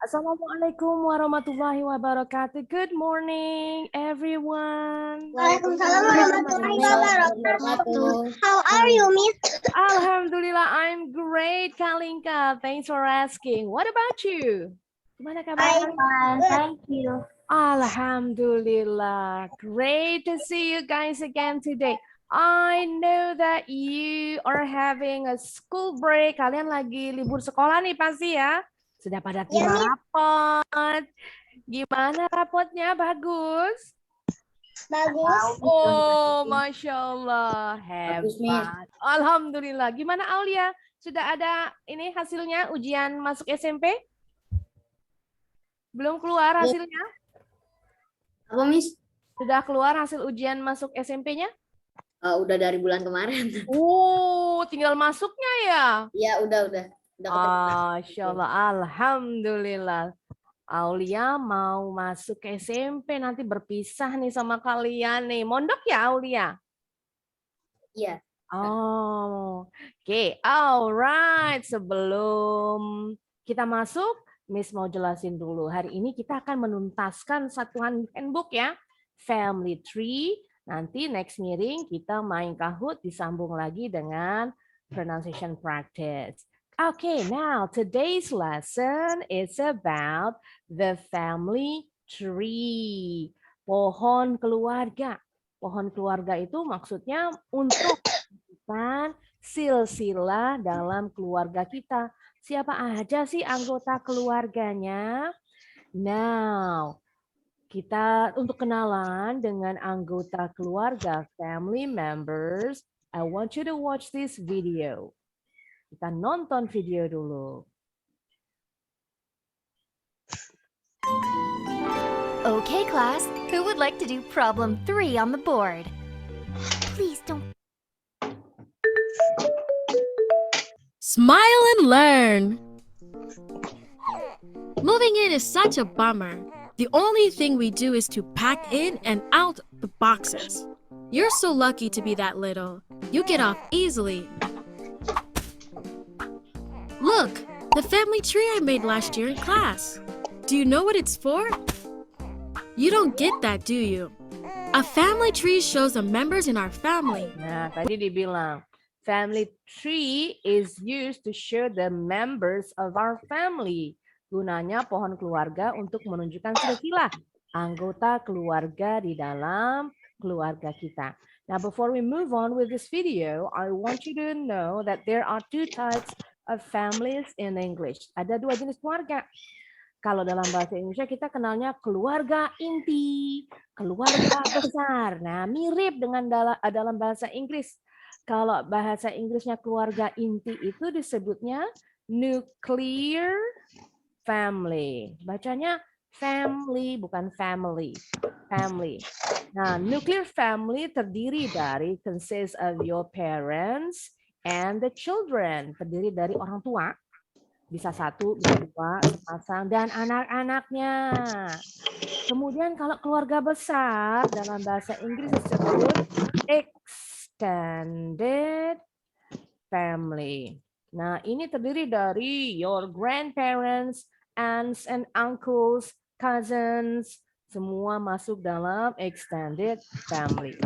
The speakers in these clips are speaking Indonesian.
Assalamualaikum warahmatullahi wabarakatuh. Good morning, everyone. Waalaikumsalam warahmatullahi wabarakatuh. How are you, Miss? Alhamdulillah, I'm great, Kalinka. Thanks for asking. What about you? Gimana kabar? I'm fine, thank you. Alhamdulillah. Great to see you guys again today. I know that you are having a school break. Kalian lagi libur sekolah nih pasti ya. Sudah pada terima rapot. Gimana rapotnya? Bagus? Bagus. Oh, Masya Allah. Bagus, Hebat. Alhamdulillah. Gimana Aulia? Sudah ada ini hasilnya ujian masuk SMP? Belum keluar hasilnya? Apa, Miss? Sudah keluar hasil ujian masuk SMP-nya? Udah dari bulan kemarin. Tinggal masuknya ya? Ya, udah. Masya Allah. Alhamdulillah. Aulia mau masuk ke SMP, nanti berpisah nih sama kalian nih. Mondok ya Aulia? Iya. Oke. Alright. Sebelum kita masuk, Miss mau jelasin dulu. Hari ini kita akan menuntaskan satuan handbook ya. Family Tree. Nanti next meeting kita main Kahoot, disambung lagi dengan pronunciation practice. Okay, now today's lesson is about the family tree. Pohon keluarga. Pohon keluarga itu maksudnya untuk menentukan silsilah dalam keluarga kita. Siapa aja sih anggota keluarganya? Now, kita untuk kenalan dengan anggota keluarga, family members, I want you to watch this video. Kita nonton video dulu. Okay, class, who would like to do problem 3 on the board? Please don't. Smile and learn. Moving in is such a bummer. The only thing we do is to pack in and out the boxes. You're so lucky to be that little. You get off easily. Look, the family tree I made last year in class. Do you know what it's for? You don't get that, do you? A family tree shows the members in our family. Nah, tadi dibilang, family tree is used to show the members of our family. Gunanya pohon keluarga untuk menunjukkan silsilah anggota keluarga di dalam keluarga kita. Now, before we move on with this video, I want you to know that there are 2 types of families in English. Ada 2 jenis keluarga. Kalau dalam bahasa Indonesia kita kenalnya keluarga inti, keluarga besar. Nah, mirip dengan dalam bahasa Inggris. Kalau bahasa Inggrisnya keluarga inti itu disebutnya nuclear family. Bacanya family, bukan family. Family. Nah, nuclear family terdiri dari consists of your parents and the children. Terdiri dari orang tua. Bisa 1, bisa 2, sepasang, dan anak-anaknya. Kemudian kalau keluarga besar, dalam bahasa Inggris disebut extended family. Nah, ini terdiri dari your grandparents, aunts and uncles, cousins, semua masuk dalam extended family.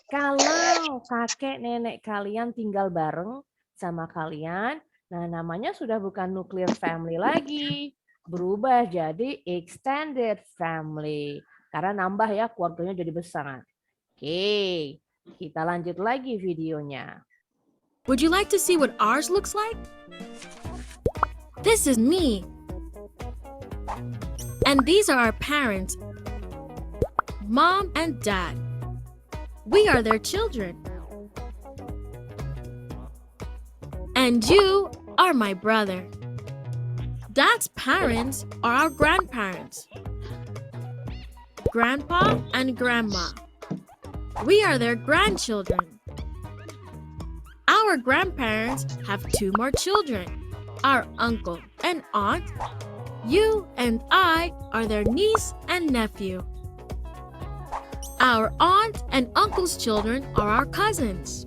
Kalau kakek nenek kalian tinggal bareng sama kalian, nah namanya sudah bukan nuclear family lagi, berubah jadi extended family. Karena nambah ya, keluarganya jadi besar. Oke, kita lanjut lagi videonya. Would you like to see what ours looks like? This is me. And these are our parents, Mom and Dad. We are their children. And you are my brother. Dad's parents are our grandparents, Grandpa and Grandma. We are their grandchildren. Our grandparents have 2 more children, our uncle and aunt. You and I are their niece and nephew. Our aunt and uncle's children are our cousins.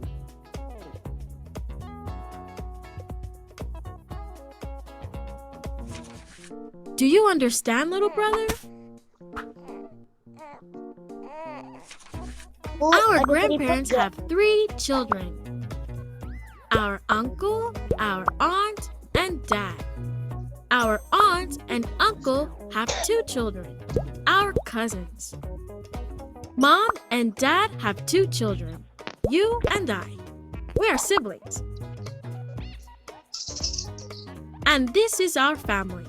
Do you understand, little brother? Our grandparents have 3 children. Our uncle, our aunt, and dad. Our aunt and uncle have 2 children, our cousins. Mom and dad have 2 children, you and I. We are siblings. And this is our family.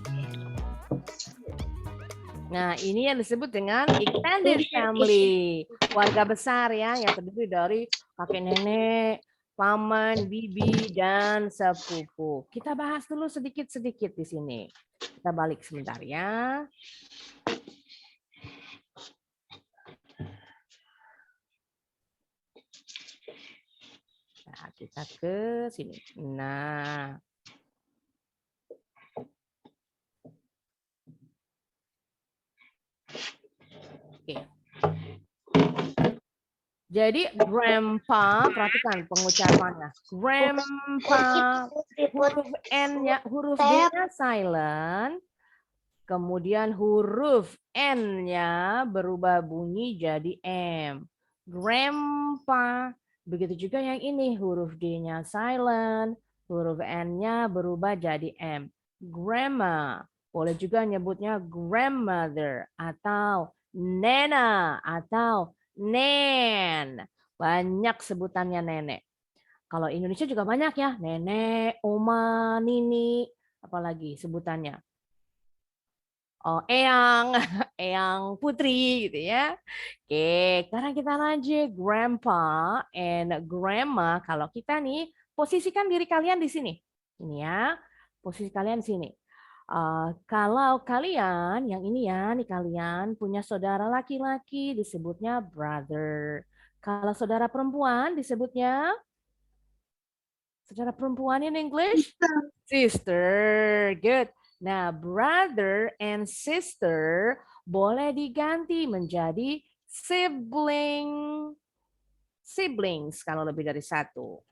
Nah, ini yang disebut dengan extended family. Keluarga besar ya, yang terdiri dari kakek nenek, paman, bibi, dan sepupu. Kita bahas dulu sedikit-sedikit di sini. Kita balik sebentar ya. Nah, kita ke sini. Nah. Oke. Jadi grandpa, perhatikan pengucapannya. Grandpa, huruf N-nya, huruf D-nya silent. Kemudian huruf N-nya berubah bunyi jadi M. Grandpa. Begitu juga yang ini, huruf D-nya silent, huruf N-nya berubah jadi M. Grandma. Boleh juga nyebutnya grandmother atau nena atau nen. Banyak sebutannya nenek. Kalau Indonesia juga banyak ya, nenek, oma, nini, apalagi sebutannya. Oh, eyang, eyang putri gitu ya. Oke, sekarang kita lanjut grandpa and grandma. Kalau kita nih, posisikan diri kalian di sini. Ini ya, posisi kalian di sini. Kalau kalian, yang ini ya, nih kalian punya saudara laki-laki disebutnya brother. Kalau saudara perempuan disebutnya, saudara perempuan in English? Sister. Good. Nah, brother and sister boleh diganti menjadi sibling. Siblings kalau lebih dari satu.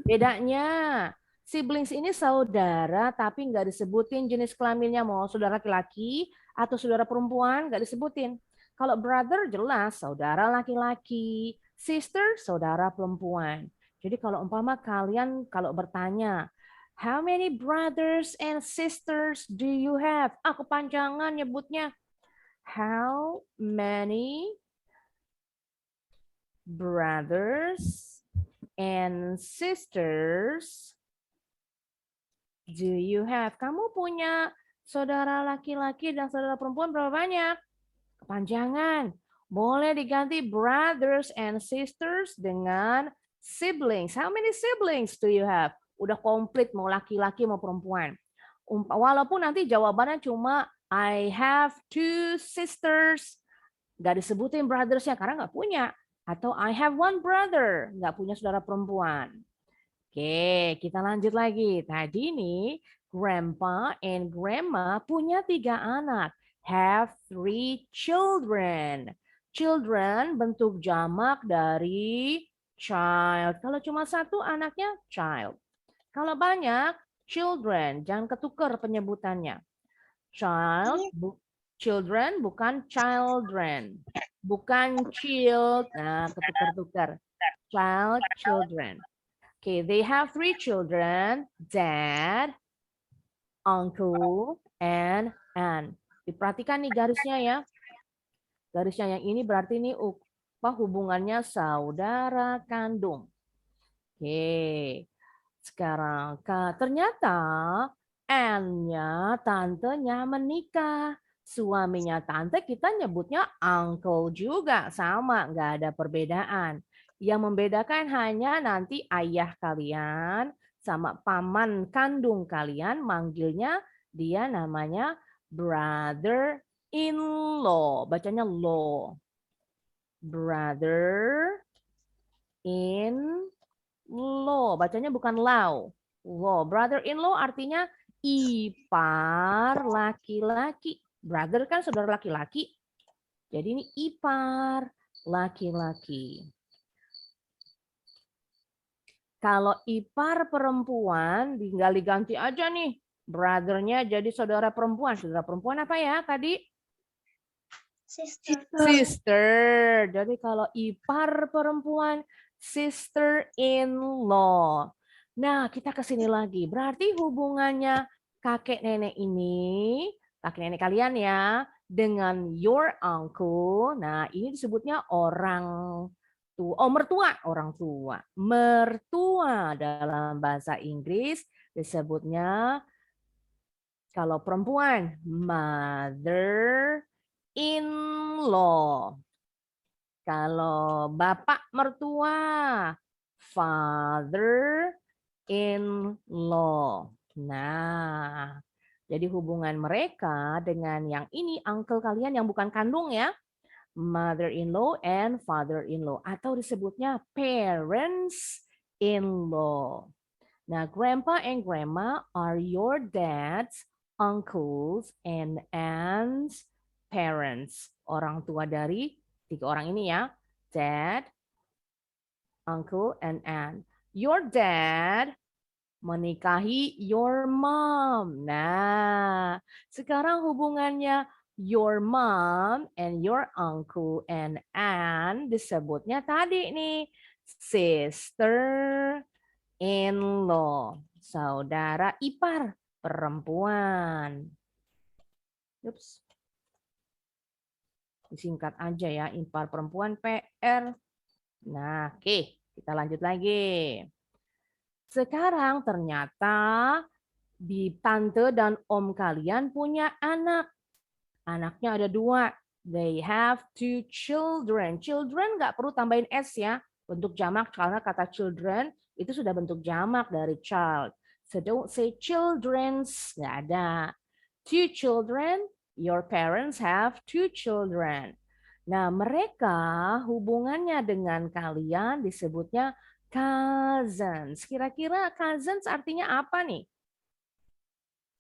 Bedanya, siblings ini saudara tapi nggak disebutin jenis kelaminnya, mau saudara laki-laki atau saudara perempuan nggak disebutin. Kalau brother jelas saudara laki-laki, sister saudara perempuan. Jadi kalau umpama kalian kalau bertanya, how many brothers and sisters do you have? Kepanjangan nyebutnya. How many brothers and sisters do you have? Kamu punya saudara laki-laki dan saudara perempuan berapa banyak? Kepanjangan. Boleh diganti brothers and sisters dengan siblings. How many siblings do you have? Udah komplit mau laki-laki mau perempuan. Walaupun nanti jawabannya cuma I have 2 sisters. Nggak disebutin brothers-nya karena nggak punya. Atau I have 1 brother. Nggak punya saudara perempuan. Oke, kita lanjut lagi. Tadi nih, grandpa and grandma punya 3 anak. Have 3 children. Children bentuk jamak dari child. Kalau cuma 1 anaknya child. Kalau banyak, children. Jangan ketukar penyebutannya. Children bukan children. Bukan child. Nah, ketukar-tukar. Child, children. Okay, they have 3 children, dad, uncle, and aunt. Diperhatikan nih garisnya ya. Garisnya yang ini berarti ini hubungannya saudara kandung. Oke, sekarang ternyata N-nya, tantenya menikah. Suaminya tante kita nyebutnya uncle juga, sama, nggak ada perbedaan. Yang membedakan hanya nanti ayah kalian sama paman kandung kalian manggilnya dia namanya brother-in-law. Bacanya law. Brother-in-law. Bacanya bukan law. Law. Brother-in-law artinya ipar laki-laki. Brother kan saudara laki-laki. Jadi ini ipar laki-laki. Kalau ipar perempuan tinggal diganti aja nih. Brother-nya jadi saudara perempuan. Saudara perempuan apa ya tadi? Sister. Sister. Jadi kalau ipar perempuan, sister-in-law. Nah, kita ke sini lagi. Berarti hubungannya kakek nenek ini, kakek nenek kalian ya, dengan your uncle. Nah, ini disebutnya orang tua. Oh, mertua, orang tua. Mertua dalam bahasa Inggris disebutnya kalau perempuan, mother-in-law. Kalau bapak mertua, father-in-law. Nah, jadi hubungan mereka dengan yang ini, uncle kalian yang bukan kandung ya, mother-in-law and father-in-law. Atau disebutnya parents-in-law. Nah, grandpa and grandma are your dad's uncles and aunts parents. Orang tua dari tiga orang ini ya. Dad, uncle, and aunt. Your dad menikahi your mom. Nah, sekarang hubungannya your mom and your uncle and aunt disebutnya tadi nih. Sister in-law, saudara ipar perempuan. Ups. Disingkat aja ya, ipar perempuan PR. Nah, oke, kita lanjut lagi. Sekarang ternyata di tante dan om kalian punya anak. Anaknya ada 2. They have 2 children. Children nggak perlu tambahin S ya. Bentuk jamak karena kata children itu sudah bentuk jamak dari child. So don't say children's, nggak ada. 2 children, your parents have 2 children. Nah, mereka hubungannya dengan kalian disebutnya cousins. Kira-kira cousins artinya apa nih?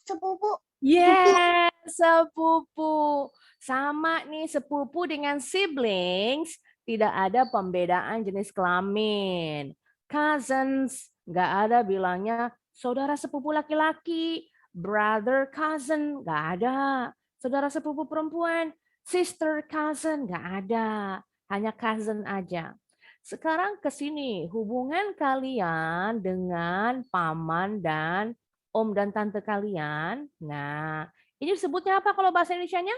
Sepupu. Yes, sepupu. Sama nih, sepupu dengan siblings tidak ada pembedaan jenis kelamin. Cousins, nggak ada bilangnya saudara sepupu laki-laki, brother cousin, nggak ada. Saudara sepupu perempuan, sister cousin, nggak ada. Hanya cousin aja. Sekarang ke sini, hubungan kalian dengan paman dan om dan tante kalian. Nah, ini disebutnya apa kalau bahasa Indonesianya?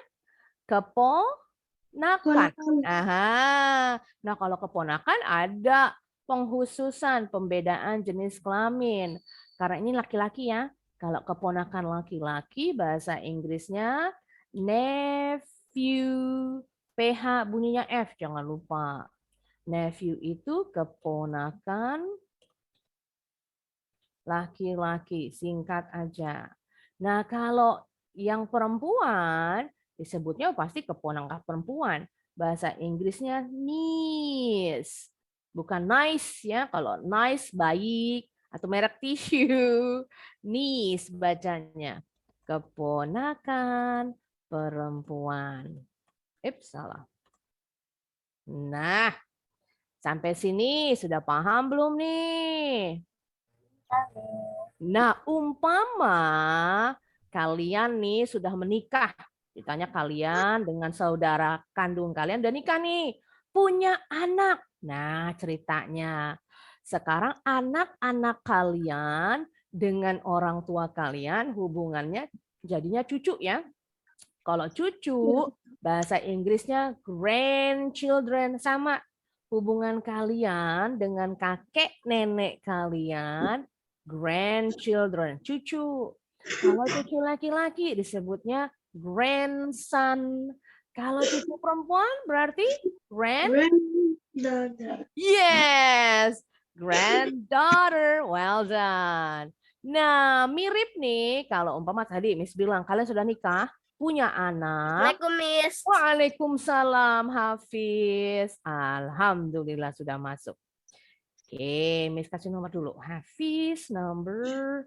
Keponakan. Aha. Nah, kalau keponakan ada penghususan, pembedaan jenis kelamin. Karena ini laki-laki ya. Kalau keponakan laki-laki, bahasa Inggrisnya nephew. PH bunyinya F, jangan lupa. Nephew itu keponakan laki-laki, singkat aja. Nah, kalau yang perempuan disebutnya pasti keponakan perempuan. Bahasa Inggrisnya niece. Bukan nice ya, kalau nice baik atau merek tisu. Niece bacanya. Keponakan perempuan. Salah. Nah, sampai sini sudah paham belum nih? Nah, umpama kalian nih sudah menikah. Ditanya kalian dengan saudara kandung kalian udah nikah nih. Punya anak. Nah, ceritanya. Sekarang anak-anak kalian dengan orang tua kalian hubungannya jadinya cucu ya. Kalau cucu, bahasa Inggrisnya grandchildren. Sama hubungan kalian dengan kakek nenek kalian, grandchildren, cucu. Kalau cucu laki-laki disebutnya grandson. Kalau cucu perempuan berarti Granddaughter. yes, granddaughter. Well done. Nah, mirip nih kalau umpama tadi Miss bilang kalian sudah nikah, punya anak. Assalamualaikum, Miss. Waalaikumsalam Hafiz. Alhamdulillah sudah masuk. Oke, Miss kasih nomor dulu. Hafiz number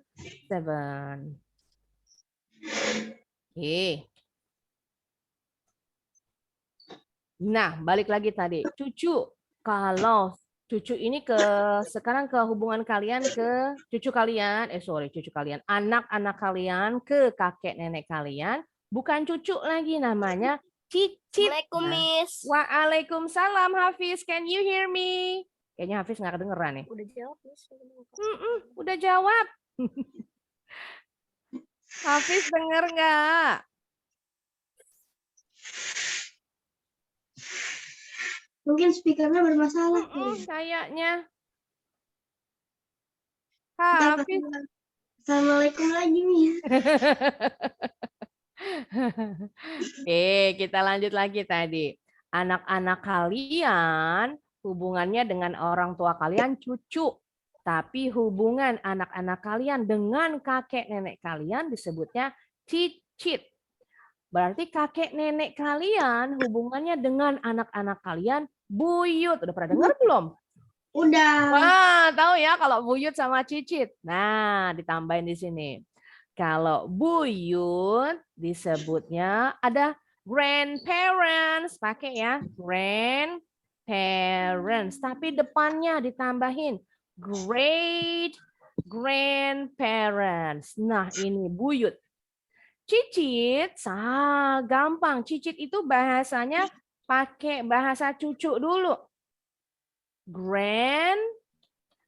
7. Oke. Nah, balik lagi tadi. Cucu, kalau cucu ini sekarang ke hubungan kalian ke cucu kalian, cucu kalian, anak-anak kalian ke kakek nenek kalian, bukan cucu lagi namanya cicit. Assalamualaikum, Miss. Waalaikumsalam Hafiz, can you hear me? Kayaknya Hafiz nggak kedengeran nih. Udah jawab, Miss. Udah jawab. Hafiz denger nggak? Mungkin speakernya bermasalah. Kayaknya. Hafiz. Assalamualaikum lagi, Miss. Oke, kita lanjut lagi tadi. Anak-anak kalian hubungannya dengan orang tua kalian cucu. Tapi hubungan anak-anak kalian dengan kakek nenek kalian disebutnya cicit. Berarti kakek nenek kalian hubungannya dengan anak-anak kalian buyut. Udah pernah dengar belum? Udah. Wah, tahu ya kalau buyut sama cicit. Nah, ditambahin di sini. Kalau buyut disebutnya ada grandparents, pakai ya, grandparents. Tapi depannya ditambahin great grandparents. Nah, ini buyut. Cicit, gampang. Cicit itu bahasanya pakai bahasa cucu dulu.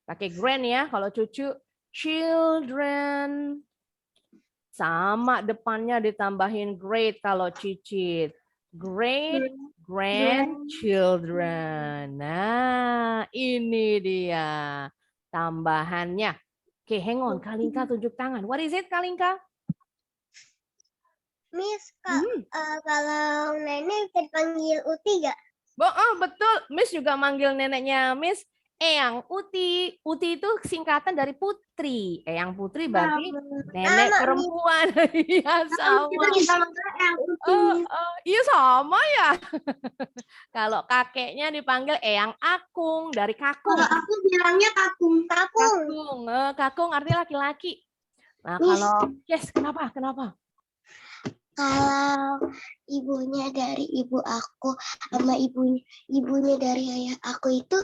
Pakai grand ya kalau cucu. Children. Sama depannya ditambahin great kalau cicit. Great grandchildren. Nah, ini dia tambahannya. Oke, hang on. Kalinka tunjuk tangan. What is it, Kalinka? Miss, kalau nenek bisa dipanggil Uti gak? Betul. Miss juga manggil neneknya Miss Eyang Uti. Uti itu singkatan dari putri. Eyang Putri berarti nenek perempuan. Iya, sama. Iya, sama ya. Kalau kakeknya dipanggil Eyang Akung dari kakung. Kalau aku bilangnya kakung. Kakung artinya laki-laki. Nah, kalau kenapa? Kalau ibunya dari ibu aku sama ibunya dari ayah aku itu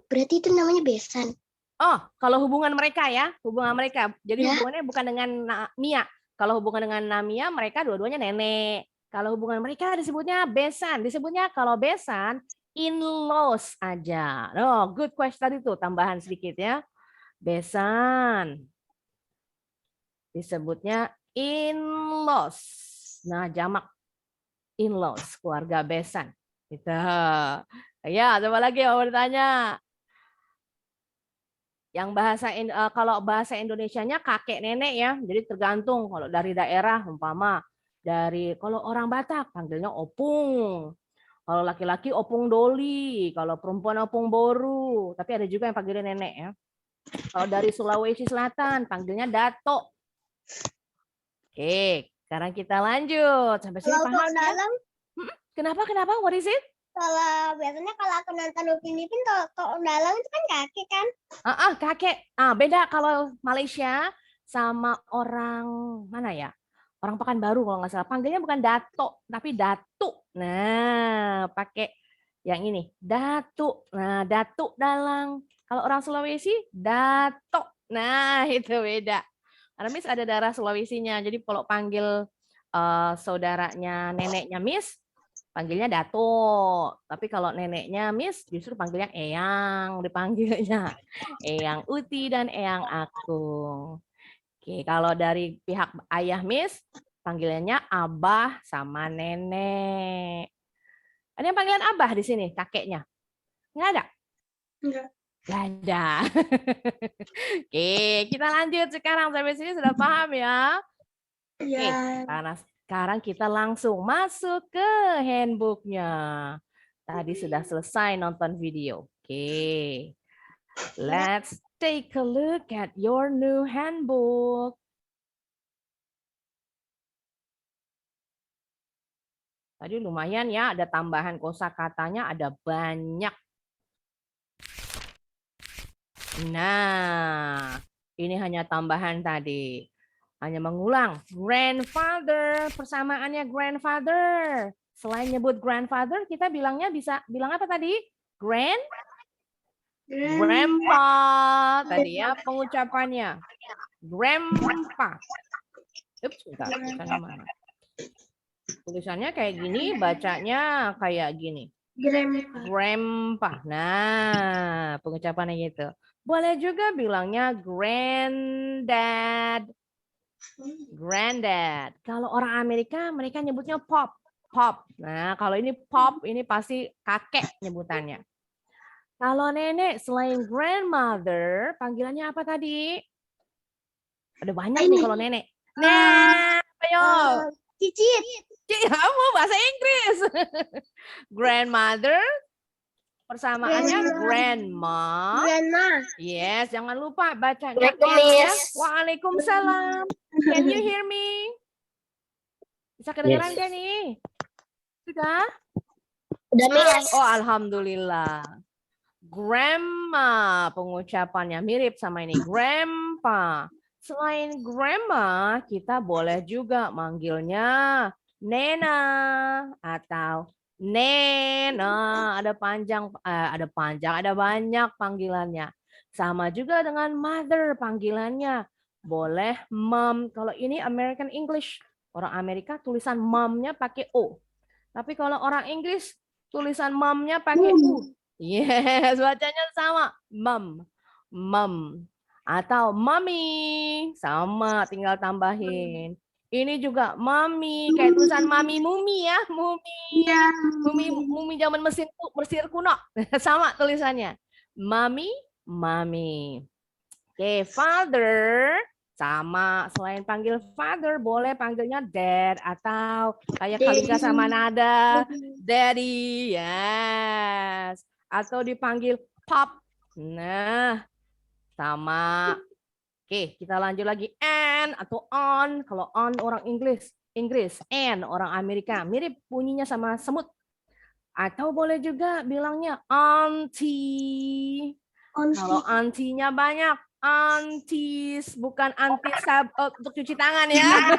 berarti itu namanya besan. Oh, kalau hubungan mereka ya, hubungan mereka. Jadi hubungannya bukan dengan Mia. Kalau hubungan dengan Namia, mereka dua-duanya nenek. Kalau hubungan mereka disebutnya besan. Disebutnya kalau besan, in-laws aja. Oh, good question tadi tuh, tambahan sedikit ya. Besan. Disebutnya in-laws. Nah, jamak in-laws, keluarga besan. Gitu. Ya, coba lagi mau bertanya. Yang kalau bahasa Indonesianya kakek nenek ya. Jadi tergantung kalau dari daerah umpama kalau orang Batak panggilnya opung. Kalau laki-laki opung doli, kalau perempuan opung boru. Tapi ada juga yang panggilnya nenek ya. Kalau dari Sulawesi Selatan panggilnya dato. Oke, sekarang kita lanjut. Sampai sini paham ya? Kenapa? What is it? Biasanya kalau aku nonton Upin Ipin, kalau dalam itu kan kakek kan? Kakek. Beda kalau Malaysia sama orang mana ya? Orang Pekanbaru kalau nggak salah. Panggilnya bukan dato, tapi datu. Nah, pakai yang ini. Datu. Nah, datu dalang. Kalau orang Sulawesi, dato. Nah, itu beda. Karena Miss ada darah Sulawesinya. Jadi kalau panggil saudaranya neneknya Miss, panggilnya Dato. Tapi kalau neneknya Miss, justru panggilnya Eyang. Dipanggilnya Eyang Uti dan Eyang Akung. Oke, kalau dari pihak ayah Miss, panggilannya Abah sama Nenek. Ada yang panggilan Abah di sini, kakeknya? Nggak ada? Enggak. Nggak ada. Oke, kita lanjut sekarang. Sampai sini sudah paham ya? Oke, karena sekarang kita langsung masuk ke handbooknya. Tadi sudah selesai nonton video. Oke, let's take a look at your new handbook. Tadi lumayan ya, ada tambahan kosakatanya, ada banyak. Nah, ini hanya tambahan tadi. Hanya mengulang. Grandfather, persamaannya grandfather. Selain nyebut grandfather, kita bilang apa tadi? Grandpa. Tadi ya pengucapannya. Grandpa. Ups, bentar, tulisannya mana? Tulisannya kayak gini, bacanya kayak gini. Grandpa. Nah, pengucapannya gitu. Boleh juga bilangnya granddad. Granddad. Kalau orang Amerika, mereka nyebutnya pop. Pop. Nah, kalau ini pop, ini pasti kakek nyebutannya. Kalau nenek, selain grandmother, panggilannya apa tadi? Ada banyak nih kalau nenek. Nah, ayo. Cicit. Kamu bahasa Inggris. Grandmother, persamaannya grandma. Yes, jangan lupa bacanya ya. Waalaikumsalam. Can you hear me? Bisa kedengeran kan nih? Sudah? Udah, Miss. Oh, alhamdulillah. Grandma, pengucapannya mirip sama ini. Grandpa. Selain grandma, kita boleh juga manggilnya Nena atau Nena. Ada banyak panggilannya. Sama juga dengan mother panggilannya. Boleh mom. Kalau ini American English. Orang Amerika tulisan momnya pakai O. Tapi kalau orang Inggris tulisan momnya pakai U. Yes, bacanya sama. Mom. Mom. Atau mommy. Sama, tinggal tambahin. Ini juga mami, kayak tulisan mami mumi ya. Mumi. Mumi zaman Mesir kuno. Sama tulisannya. Mami, mami. Oke, father. Sama, selain panggil father, boleh panggilnya dad atau kayak Kalika sama Nada, daddy, yes. Atau dipanggil pop. Nah, sama. Oke, kita lanjut lagi. And atau on. Kalau on orang Inggris. And orang Amerika. Mirip bunyinya sama semut. Atau boleh juga bilangnya auntie. Kalau auntie-nya banyak. Aunties, bukan antis untuk cuci tangan ya.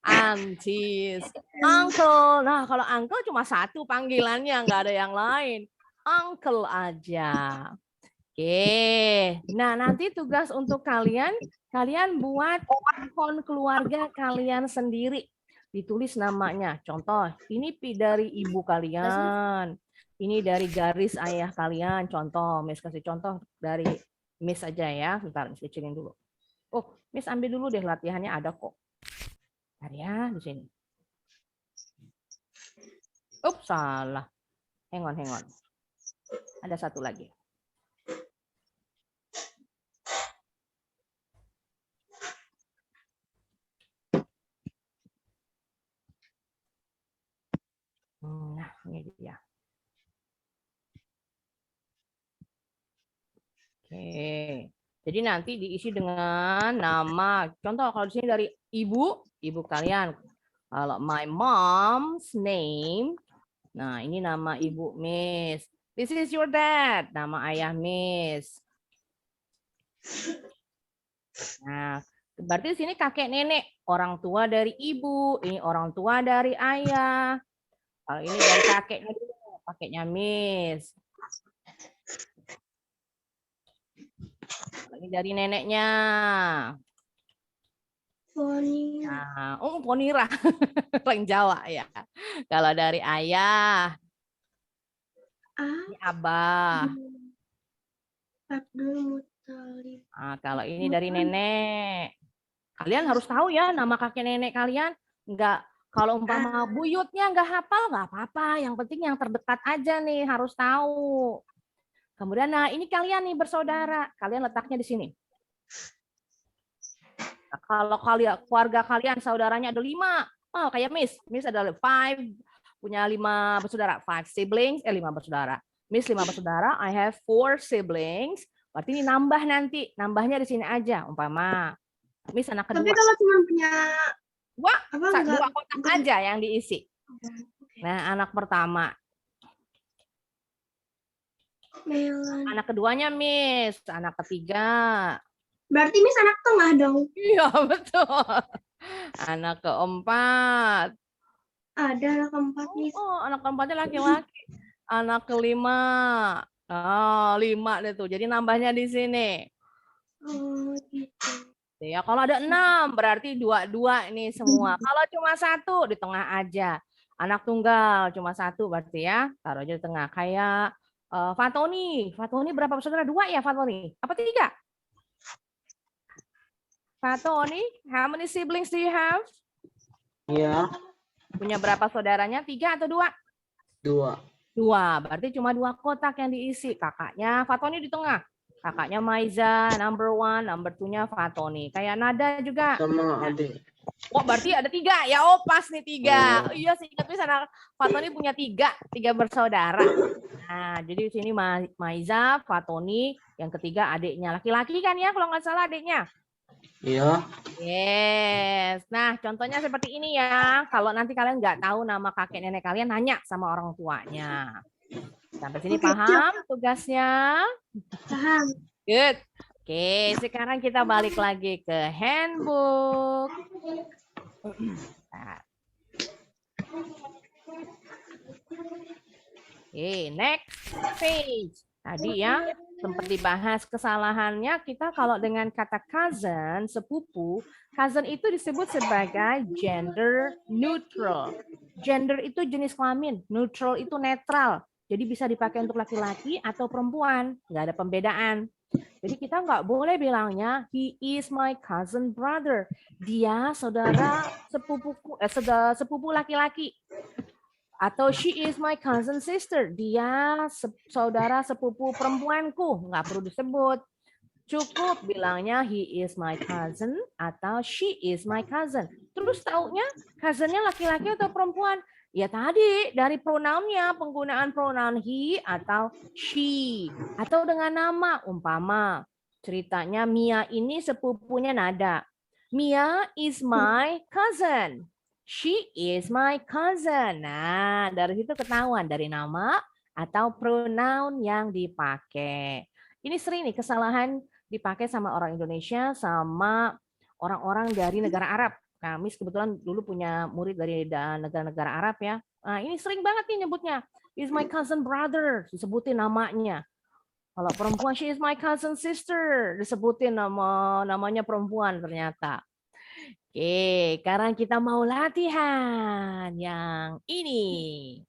Aunties. Uncle. Nah, kalau uncle cuma satu panggilannya, nggak ada yang lain. Uncle aja. Oke. Nah, nanti tugas untuk kalian buat akun keluarga kalian sendiri. Ditulis namanya. Contoh, ini dari ibu kalian. Ini dari garis ayah kalian. Contoh, Miss kasih contoh dari Miss aja ya. Bentar, Miss kecilin dulu. Oh, Miss ambil dulu deh latihannya ada kok. Bentar ya, di sini. Ups, salah. Hang on. Ada satu lagi. Nah, ini dia. Oke. Jadi nanti diisi dengan nama. Contoh kalau di sini dari ibu kalian. Kalau my mom's name. Nah, ini nama ibu Miss. This is your dad. Nama ayah Miss. Nah, berarti di sini kakek nenek. Orang tua dari ibu. Ini orang tua dari ayah. Kalau ini dari kakeknya dulu. Kakeknya Miss. Ini dari neneknya. Nah, Ponira. Orang Jawa ya. Kalau dari ayah. Ini Abah. Nah, kalau ini dari nenek. Kalian harus tahu ya nama kakek nenek kalian. Enggak, kalau umpama buyutnya enggak hafal enggak apa-apa. Yang penting yang terdekat aja nih harus tahu. Kemudian, nah ini kalian nih bersaudara, kalian letaknya di sini. Nah, kalau keluarga kalian saudaranya ada 5, kayak Miss ada 5, punya 5 bersaudara, 5 siblings, 5 bersaudara. Miss 5 bersaudara, I have 4 siblings. Berarti ini nambah nanti, nambahnya di sini aja, umpama. Miss anak kedua. Tapi kalau cuma punya 2 kotak aja yang diisi. Nah, anak pertama. Anak keduanya Miss, anak ketiga. Berarti Miss anak tengah dong. Iya betul. Anak keempat. Ada anak keempat Miss. Oh, anak keempatnya laki-laki. Anak kelima. Oh, 5 deh tuh. Jadi nambahnya di sini. Oh, gitu. Ya, kalau ada 6 berarti 2-2 ini semua. Kalau cuma 1 di tengah aja. Anak tunggal cuma 1 berarti ya. Taruh aja di tengah. Kayak Fatoni. Fatoni berapa bersaudara? 2 ya Fatoni? Apa 3? Fatoni, how many siblings do you have? Iya. Punya berapa saudaranya? 3 atau 2? 2. 2. Berarti cuma 2 kotak yang diisi. Kakaknya Fatoni di tengah. Kakaknya Maiza, number 1, number 2-nya Fatoni. Kayak Nada juga. Sama adik. Oh, berarti ada 3. Ya, oh pas nih 3. Oh, iya, seingat sana Fatoni punya 3 bersaudara. Nah, jadi di sini Maiza, Fatoni, yang ketiga adiknya. Laki-laki kan ya, kalau nggak salah adiknya. Iya. Yes. Nah, contohnya seperti ini ya. Kalau nanti kalian nggak tahu nama kakek nenek kalian, nanya sama orang tuanya. Sampai sini paham tugasnya? Paham. Good. Oke, sekarang kita balik lagi ke handbook. Oke, next page. Tadi ya, sempat dibahas kesalahannya kita kalau dengan kata cousin, sepupu, cousin itu disebut sebagai gender neutral. Gender itu jenis kelamin, neutral itu netral. Jadi bisa dipakai untuk laki-laki atau perempuan, nggak ada pembedaan. Jadi kita nggak boleh bilangnya he is my cousin brother. Dia saudara sepupu laki-laki. Atau she is my cousin sister. Dia saudara sepupu perempuanku. Nggak perlu disebut. Cukup bilangnya he is my cousin atau she is my cousin. Terus taunya cousinnya laki-laki atau perempuan? Ya tadi dari pronounnya, penggunaan pronoun he atau she. Atau dengan nama, umpama. Ceritanya Mia ini sepupunya Nada. Mia is my cousin. She is my cousin. Nah, dari situ ketahuan dari nama atau pronoun yang dipakai. Ini sering nih kesalahan dipakai sama orang Indonesia sama orang-orang dari negara Arab. Kami kebetulan dulu punya murid dari negara-negara Arab ya. Nah, ini sering banget nih nyebutnya. Is my cousin brother, disebutin namanya. Kalau perempuan, she is my cousin sister, disebutin namanya perempuan ternyata. Oke, sekarang kita mau latihan yang ini.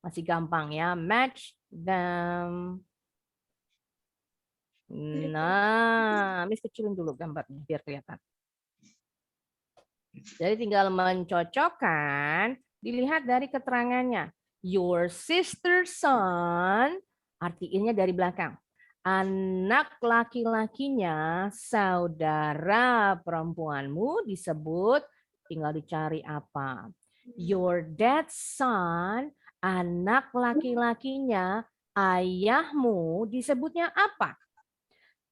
Masih gampang ya, match them. Nah, Miss kecilin dulu gambarnya biar kelihatan. Jadi tinggal mencocokkan, dilihat dari keterangannya. Your sister's son, artinya dari belakang. Anak laki-lakinya, saudara perempuanmu disebut, tinggal dicari apa. Your dad's son, anak laki-lakinya, ayahmu disebutnya apa?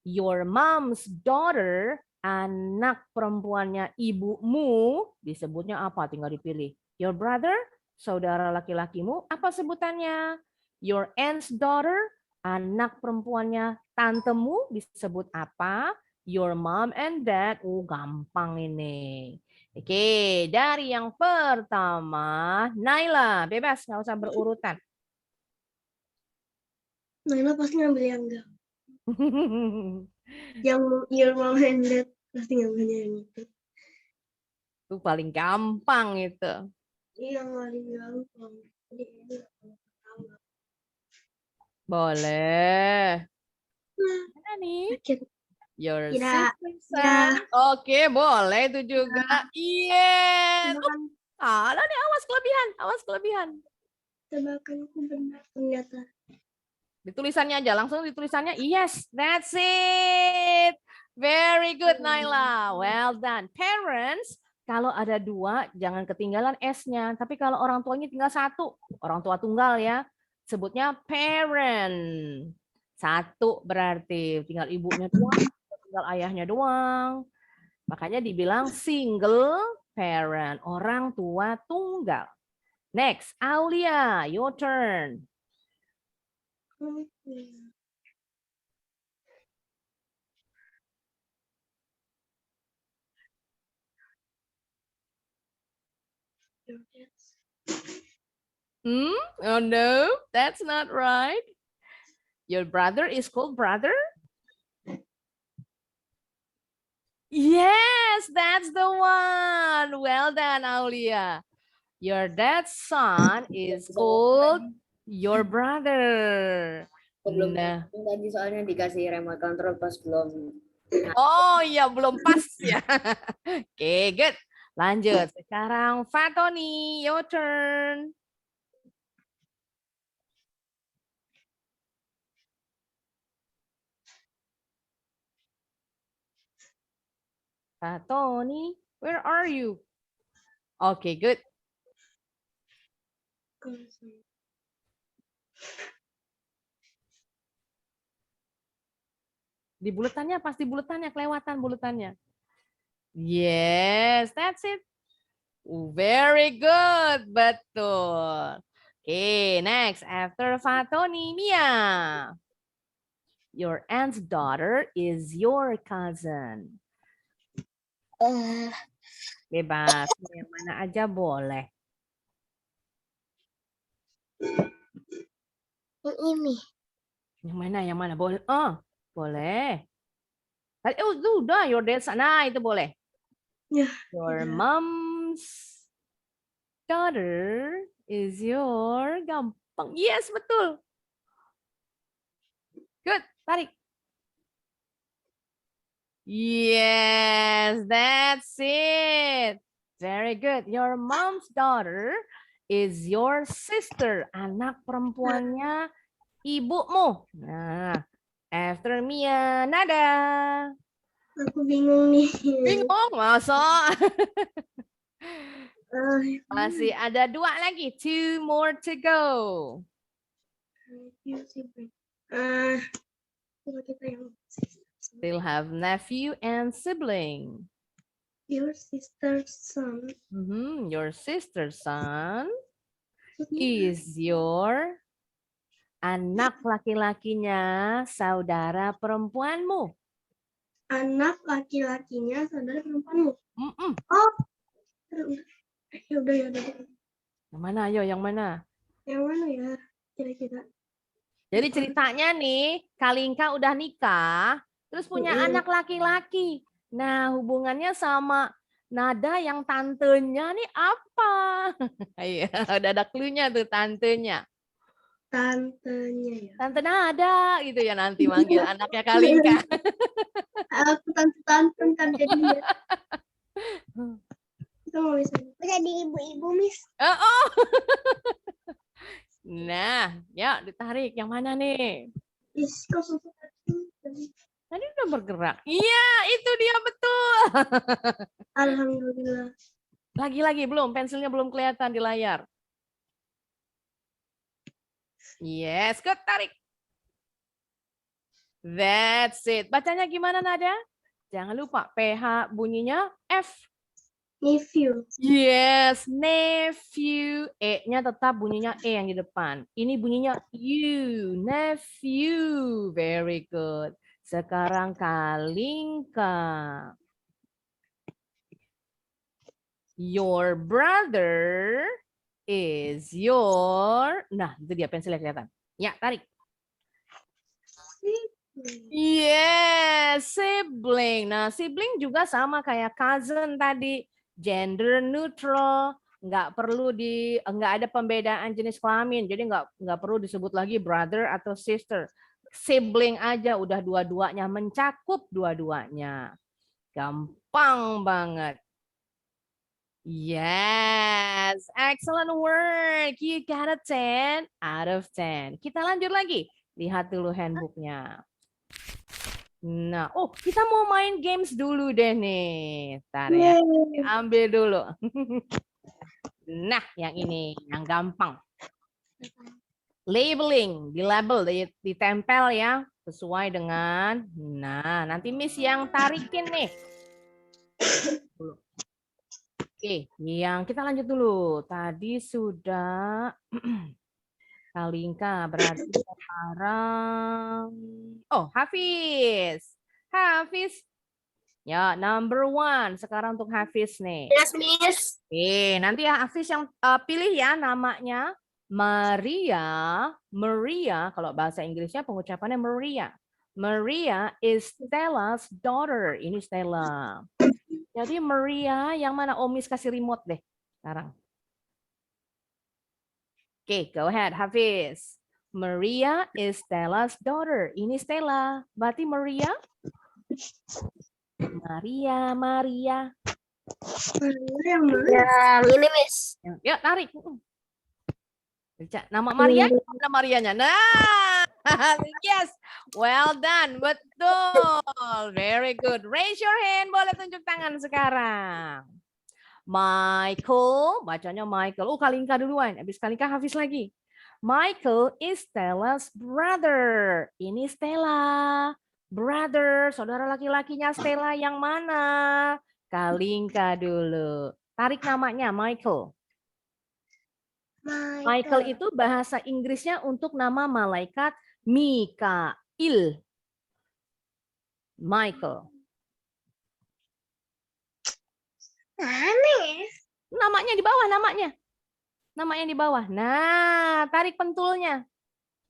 Your mom's daughter, anak perempuannya ibumu, disebutnya apa? Tinggal dipilih. Your brother, saudara laki-lakimu, apa sebutannya? Your aunt's daughter, anak perempuannya tantemu, disebut apa? Your mom and dad, gampang ini. Oke, dari yang pertama, Naila, bebas, nggak usah berurutan. Naila pasti ngambil yang enggak. Yang your mom and dad pasti ngambilnya yang itu. Itu paling gampang itu. Iya, paling gampang. Boleh. Mana nih? Your sister's son. Oke, boleh itu juga. Yes. Salah nih, awas kelebihan. Awas kelebihan. Tebakanku benar ternyata. Ditulisannya aja, langsung ditulisannya. Yes, that's it. Very good, Naila. Well done. Parents, kalau ada 2, jangan ketinggalan S-nya. Tapi kalau orang tuanya tinggal 1, orang tua tunggal ya, sebutnya parent. 1 berarti tinggal ibunya doang, tinggal ayahnya doang. Makanya dibilang single parent, orang tua tunggal. Next, Aulia, your turn. Oh no, that's not right. Your brother is called brother? Yes, that's the one. Well done, Aulia. Your dad's son is called your brother. Nah. Tadi soalnya dikasih remote control pas belum. Oh iya, belum pas ya. Oke, good. Lanjut. Sekarang Fatoni, your turn. Fatoni, where are you? Okay, good. Di bulatannya, pas di bulatannya, kelewatan bulatannya. Yes, that's it. Very good, betul. Okay, next after Fatoni, Mia. Your aunt's daughter is your cousin. Bebas, yang mana aja boleh. Yang ini. Yang mana? Yang mana? Boleh. Oh, boleh. Oh, udah, your dad's. Nah, itu boleh. Ya. Your mom's daughter is your gampang. Yes, betul. Good, tarik. Yes, that's it. Very good. Your mom's daughter is your sister. Anak perempuannya ibumu. Nah, after Mia, Nada. Aku bingung nih. Bingung, masa? Masih ada 2 lagi. 2 more to go. Still have nephew and sibling. Your sister's son. Your sister's son is your anak laki-lakinya saudara perempuanmu. Anak laki-lakinya saudara perempuanmu. Oh, ya udah. Yang mana? Ayo, yang mana? Yang mana ya? Kira-kira. Jadi ceritanya nih, Kalinka udah nikah, terus punya anak laki-laki. Nah, hubungannya sama Nada yang tantenya nih apa? Iya, udah ada clue-nya tuh tantenya. Tantenya ya. Tante Nada gitu ya nanti manggil anaknya Kalinka. Aku tante kan jadinya. Kita mau bisa. Jadi ibu-ibu, Miss. Oh. Nah, ya ditarik. Yang mana nih? Tadi udah bergerak. Iya, itu dia betul. Alhamdulillah. Lagi-lagi belum, pensilnya belum kelihatan di layar. Yes, good, tarik. That's it. Bacanya gimana, Nada? Jangan lupa, PH bunyinya F. Nephew. Yes, nephew. E-nya tetap bunyinya E yang di depan. Ini bunyinya U, nephew. Very good. Sekarang Kalinka. Your brother is your... Nah, itu dia pensilnya kelihatan. Ya, tarik. Yes, sibling. Nah, sibling juga sama kayak cousin tadi. Gender neutral, nggak ada pembedaan jenis kelamin, jadi nggak perlu disebut lagi brother atau sister. Sibling aja udah dua-duanya, mencakup dua-duanya. Gampang banget. Yes, excellent work. You got a 10 out of 10. Kita lanjut lagi. Lihat dulu handbooknya. Nah, kita mau main games dulu deh nih. Ntar ya, ambil dulu. Nah, yang ini, yang gampang. Labeling, dilabel, ditempel ya, sesuai dengan. Nah, nanti Miss yang tarikin nih. Oke, yang kita lanjut dulu. Tadi sudah Kalinka, berarti sekarang Hafiz. Hafiz. Ya, number 1 sekarang untuk Hafiz nih. Yes, Miss. Nanti Hafiz yang pilih ya namanya. Maria, kalau bahasa Inggrisnya pengucapannya Maria. Maria is Stella's daughter. Ini Stella. Jadi Maria yang mana? Miss kasih remote deh sekarang. Oke, go ahead, Hafiz. Maria is Stella's daughter. Ini Stella. Berarti Maria? Maria. Ya, ini Miss. Ya, tarik. Nama Maria? Nama Marianya. Nah, yes. Well done. Betul. Very good. Raise your hand. Boleh tunjuk tangan sekarang. Michael. Bacanya Michael. Kalinka duluan. Habis Kalinka Hafiz lagi. Michael is Stella's brother. Ini Stella. Brother. Saudara laki-lakinya Stella yang mana? Kalinka dulu. Tarik namanya Michael. Michael itu bahasa Inggrisnya untuk nama malaikat Mikail. Michael. Aneh. Namanya di bawah, Namanya di bawah. Nah, tarik pentulnya.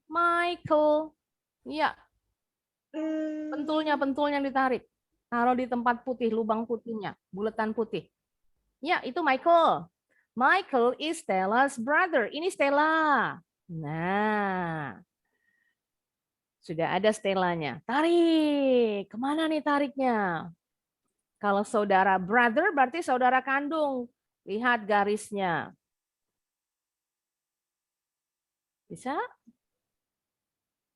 Michael. Ya. Pentulnya ditarik. Taruh di tempat putih, lubang putihnya, bulatan putih. Ya, itu Michael. Michael is Stella's brother. Ini Stella. Nah, sudah ada Stellanya. Tarik. Kemana nih tariknya? Kalau saudara brother berarti saudara kandung. Lihat garisnya. Bisa?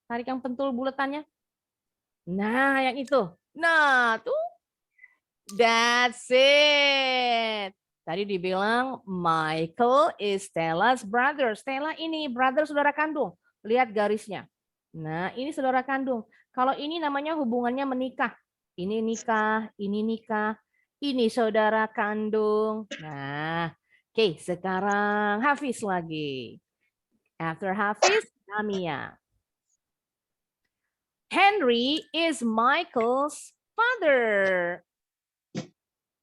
Tarik yang pentul bulatannya. Nah, yang itu. Nah, tuh. That's it. Tadi dibilang Michael is Stella's brother. Stella ini brother saudara kandung. Lihat garisnya. Nah, ini saudara kandung. Kalau ini namanya hubungannya menikah. Ini nikah, ini saudara kandung. Nah, oke, sekarang Hafiz lagi. After Hafiz, Namia. Henry is Michael's father.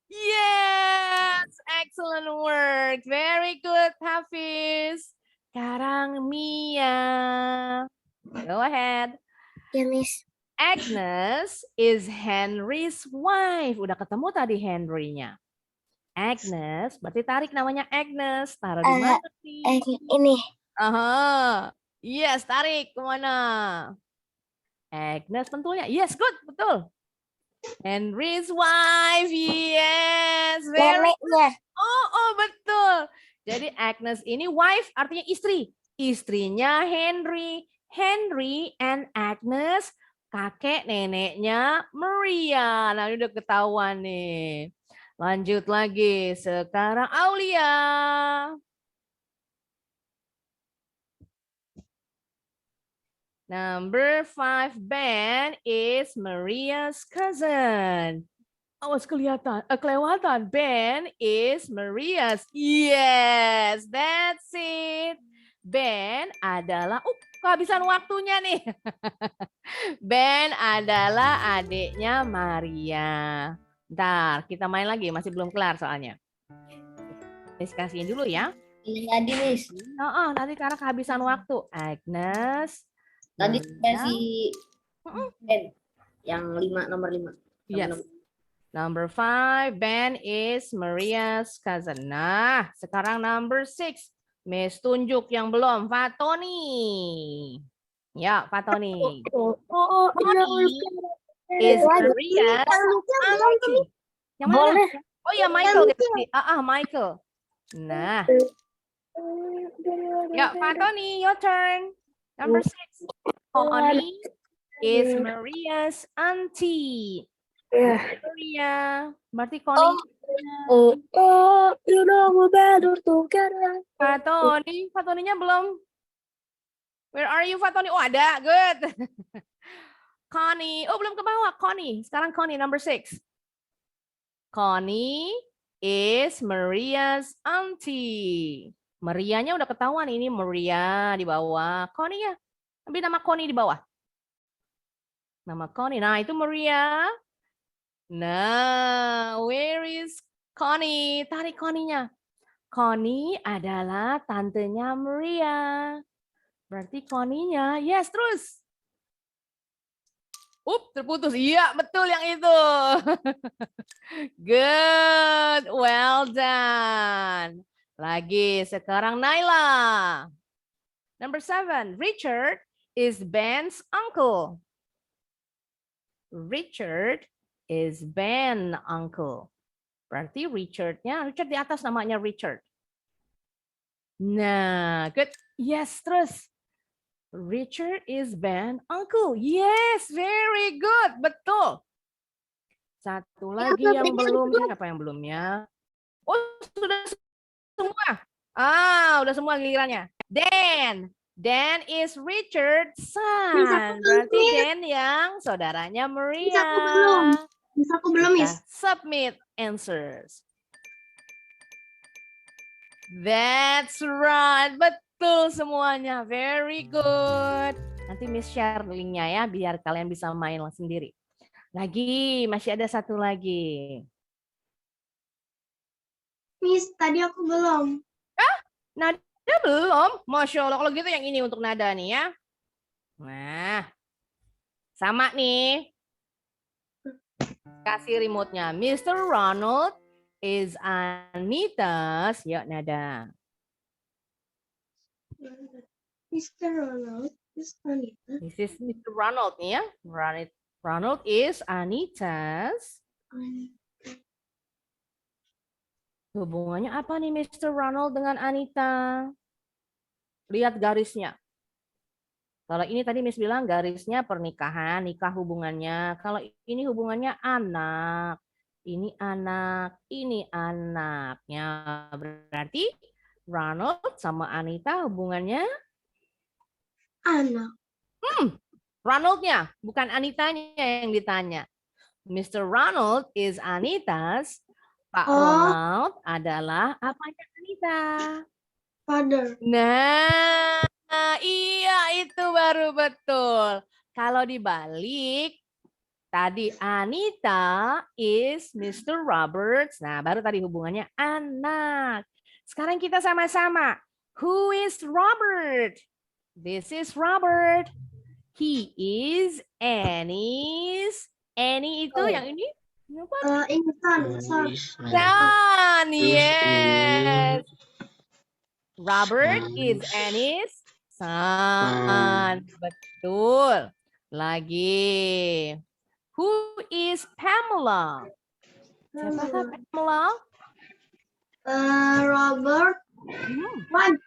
Yes, excellent work. Very good, Hafiz. Sekarang Mia. Go ahead. Ya, Miss. Agnes is Henry's wife. Udah ketemu tadi Henry-nya. Agnes, berarti tarik namanya Agnes. Taruh di mana? Ini. Aha. Yes, tarik kemana? Agnes pentulnya. Yes, good, betul. Henry's wife, yes. Neneknya. Oh, betul. Jadi Agnes ini wife artinya istri. Istrinya Henry. Henry and Agnes, kakek neneknya Maria. Nah, ini udah ketahuan nih. Lanjut lagi. Sekarang Aulia. Number 5, Ben is Maria's cousin. Awas kelewatan. Ben is Maria's. Yes, that's it. Ben adalah, kehabisan waktunya nih. Ben adalah adiknya Maria. Bentar, kita main lagi, masih belum kelar soalnya. Diskusiin dulu ya. Ini tadi, Miss. Nanti karena kehabisan waktu. Agnes. Tadi kasih Ben yang nomor 5. Yes. Number 5, Ben is Maria's cousin. Nah, sekarang number 6. Miss tunjuk yang belum. Fatoni. Ya, Fatoni. Fatoni is Maria's auntie. Yang mana? Oh ya, Michael. Michael. Nah. Ya, Fatoni, your turn. Number 6. Connie is Maria's auntie. Maria. Berarti Connie. You know we're better together. Fatoni. Fatoninya belum. Where are you, Fatoni? Oh, ada. Good. Connie. Oh, belum ke bawah. Connie. Sekarang Connie, number 6. Connie is Maria's auntie. Marianya udah ketahuan, ini Maria di bawah. Connie ya. Ambil nama Connie di bawah. Nama Connie. Nah, itu Maria. Nah, where is Connie? Tarik Connie-nya. Connie adalah tantenya Maria. Berarti Connie-nya, yes, terus. Terputus. Iya, betul yang itu. Good, well done. Lagi, sekarang Naila. Number 7, Richard is Ben's uncle. Richard is Ben's uncle. Berarti Richard di atas namanya Richard. Nah, good. Yes, terus. Richard is Ben's uncle. Yes, very good. Betul. Satu lagi yang belum. Apa yang belumnya? Oh, sudah semua. Udah semua gilirannya. Dan is Richard's son. Berarti Dan yang saudaranya Maria. Bisa aku belum, Miss. Submit answers. That's right. Betul semuanya. Very good. Nanti Miss share linknya ya, biar kalian bisa main sendiri. Lagi, masih ada satu lagi. Miss, tadi aku belum. Nada belum? Masya Allah, kalau gitu yang ini untuk nada nih ya. Nah, sama nih. Kasih remote-nya. Mr. Ronald is Anita's. Yuk, nada. Mr. Ronald is Anita. This is Mr. Ronald nih ya. Ronald is Anita's. Hubungannya apa nih Mr. Ronald dengan Anita? Lihat garisnya. Kalau ini tadi Miss bilang garisnya pernikahan, nikah hubungannya. Kalau ini hubungannya anak. Ini anak, ini anaknya. Berarti Ronald sama Anita hubungannya? Anak. Ronaldnya, bukan Anitanya yang ditanya. Mr. Ronald is Anita's. Pak Ronald adalah apanya Anita? Father. Nah, iya itu baru betul. Kalau dibalik, tadi Anita is Mr. Roberts. Nah, baru tadi hubungannya anak. Sekarang kita sama-sama. Who is Robert? This is Robert. He is Annie's. Annie itu yang ini? Son. Son, yes. Robert is Annie's son. Betul. Lagi. Who is Pamela? Siapakah Pamela? Robert.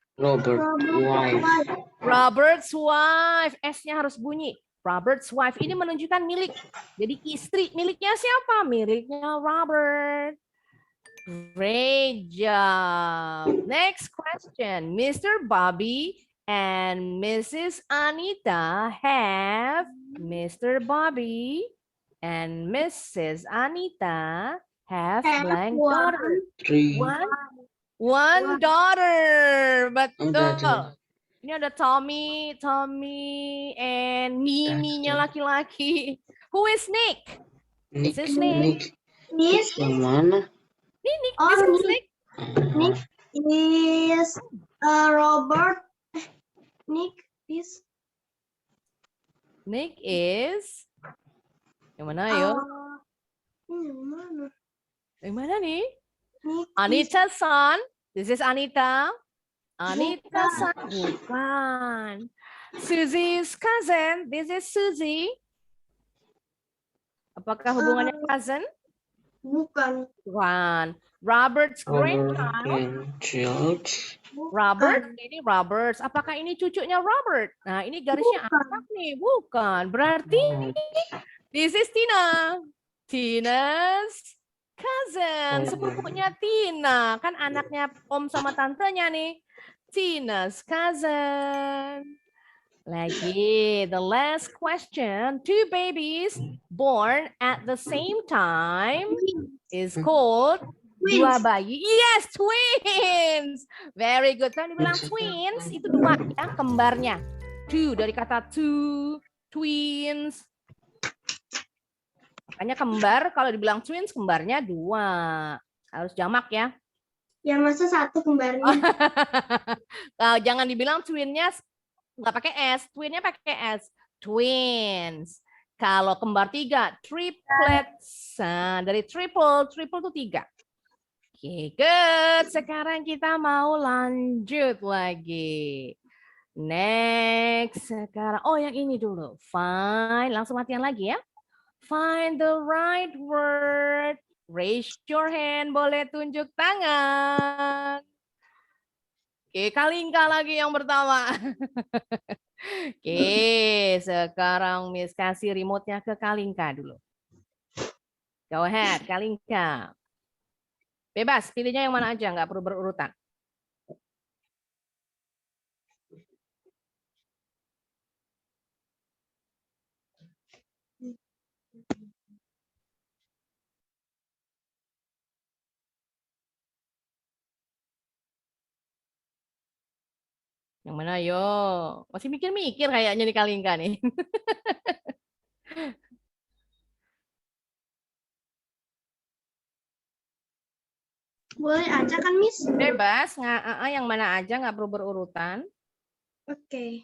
wife. Robert's wife. S-nya harus bunyi. Robert's wife ini menunjukkan milik. Jadi istri. Miliknya siapa? Miliknya Robert. Great job. Next question. Mr. Bobby and Mrs. Anita have Mr. Bobby and Mrs. Anita have blank daughter. 3. One daughter. Betul. Udah. Ini ada Tommy and Mimi-nya laki-laki. Who is Nick? This is Nick. Nick. Yang mana? Nick. This is Nick. Nick is Robert. Nick is. Yang mana yo? Yang mana nih? Anita's son. This is Anita. Anita's son. Bukan. Susie's cousin. This is Susie. Apakah hubungannya cousin? Bukan. Robert's grandchild. Robert, ini Roberts. Apakah ini cucunya Robert? Nah, ini garisnya anak nih. Bukan. Berarti this is Tina. Tina's cousin. Sepupunya Tina. Kan anaknya om sama tantenya nih. Tina's cousin. Lagi, the last question. 2 babies born at the same time is called dua bayi. Yes, twins. Very good. Kalau dibilang twins, itu dua ya, kembarnya. Two, dari kata two, twins. Makanya kembar, kalau dibilang twins, kembarnya dua. Harus jamak ya. Ya masa satu kembarnya. Jangan dibilang twinnya nggak pakai S, twinnya pakai S. Twins. Kalau kembar 3, triplets. Nah, dari triple itu 3. Oke, good. Sekarang kita mau lanjut lagi. Next, sekarang. Oh, yang ini dulu. Fine, langsung latihan lagi ya. Find the right word. Raise your hand, boleh tunjuk tangan. Oke, Kalingka lagi yang pertama. Oke, sekarang Miss kasih remote-nya ke Kalingka dulu. Go ahead, Kalingka. Bebas, pilihnya yang mana aja, nggak perlu berurutan. Yang mana, yo? Masih mikir-mikir kayaknya nih Kalingka nih. Boleh aja kan, Miss? Bebas, yang mana aja, nggak perlu berurutan. Oke.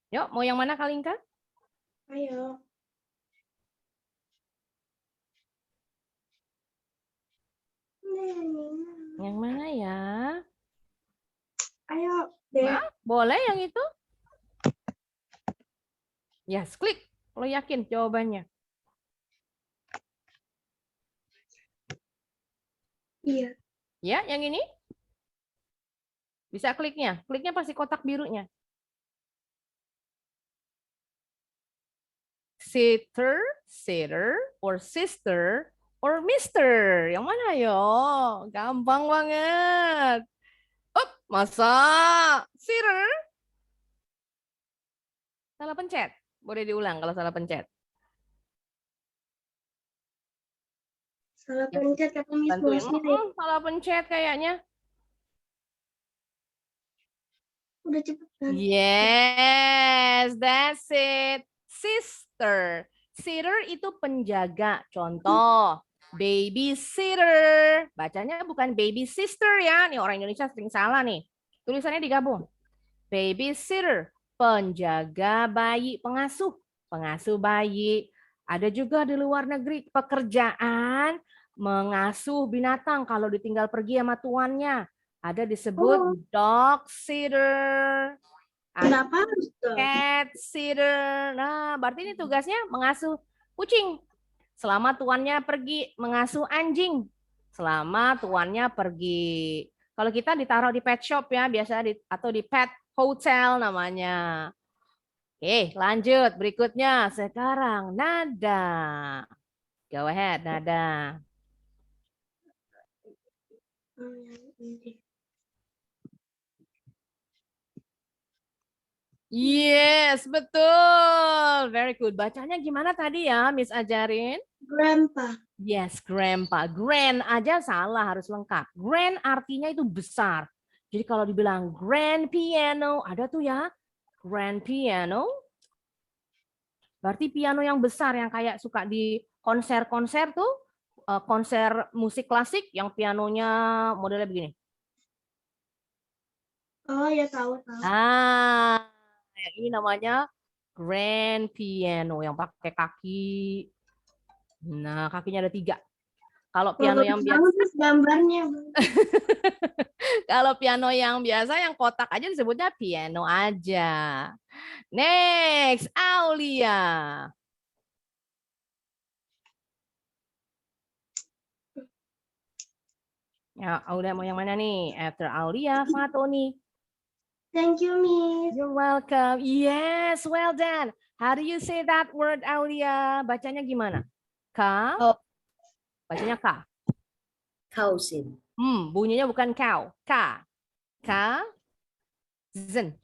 Yuk, mau yang mana Kalingka? Ayo. Yang mana ya? Ayo deh. Boleh yang itu? Yes, klik. Lo yakin jawabannya? Iya. Ya, yang ini? Bisa kliknya. Kliknya pasti kotak birunya. Sitter, or sister, or mister. Yang mana yo? Gampang banget. Masa sitter? Salah pencet. Boleh diulang kalau salah pencet. Salah pencet kata Miss Bantuin. Bosnya. Salah pencet kayaknya. Udah cepetan. Yes, that's it. Sister. Sitter itu penjaga. Contoh, babysitter. Bacanya bukan baby sister ya. Nih orang Indonesia sering salah nih. Tulisannya digabung. Babysitter, penjaga bayi, pengasuh. Pengasuh bayi. Ada juga di luar negeri pekerjaan mengasuh binatang kalau ditinggal pergi sama tuannya. Ada disebut dog sitter. Kenapa harus Cat sitter. Nah, berarti ini tugasnya mengasuh kucing. Selama tuannya pergi, mengasuh anjing. Selama tuannya pergi. Kalau kita ditaruh di pet shop ya, biasa atau di pet hotel namanya. Oke, lanjut. Berikutnya sekarang Nada. Go ahead, Nada. Yes, betul. Very good. Bacanya gimana tadi ya, Miss ajarin? Grandpa. Yes, grandpa. Grand aja salah, harus lengkap. Grand artinya itu besar. Jadi kalau dibilang grand piano, ada tuh ya. Grand piano. Berarti piano yang besar yang kayak suka di konser-konser tuh. Konser musik klasik yang pianonya modelnya begini. Oh ya tahu. Yang ini namanya grand piano yang pakai kaki. Nah, kakinya ada 3. Kalau piano yang biasa, gambarnya. kalau piano yang biasa yang kotak aja disebutnya piano aja. Next, Aulia. Ya, Aulia mau yang mana nih? After Aulia, Fatoni. Thank you, Miss. You're welcome. Yes, well done. How do you say that word, Aulia? Bacanya gimana? Ka? Bacanya ka. Cousin. Bunyinya bukan cow. Ka. Ka. Zen.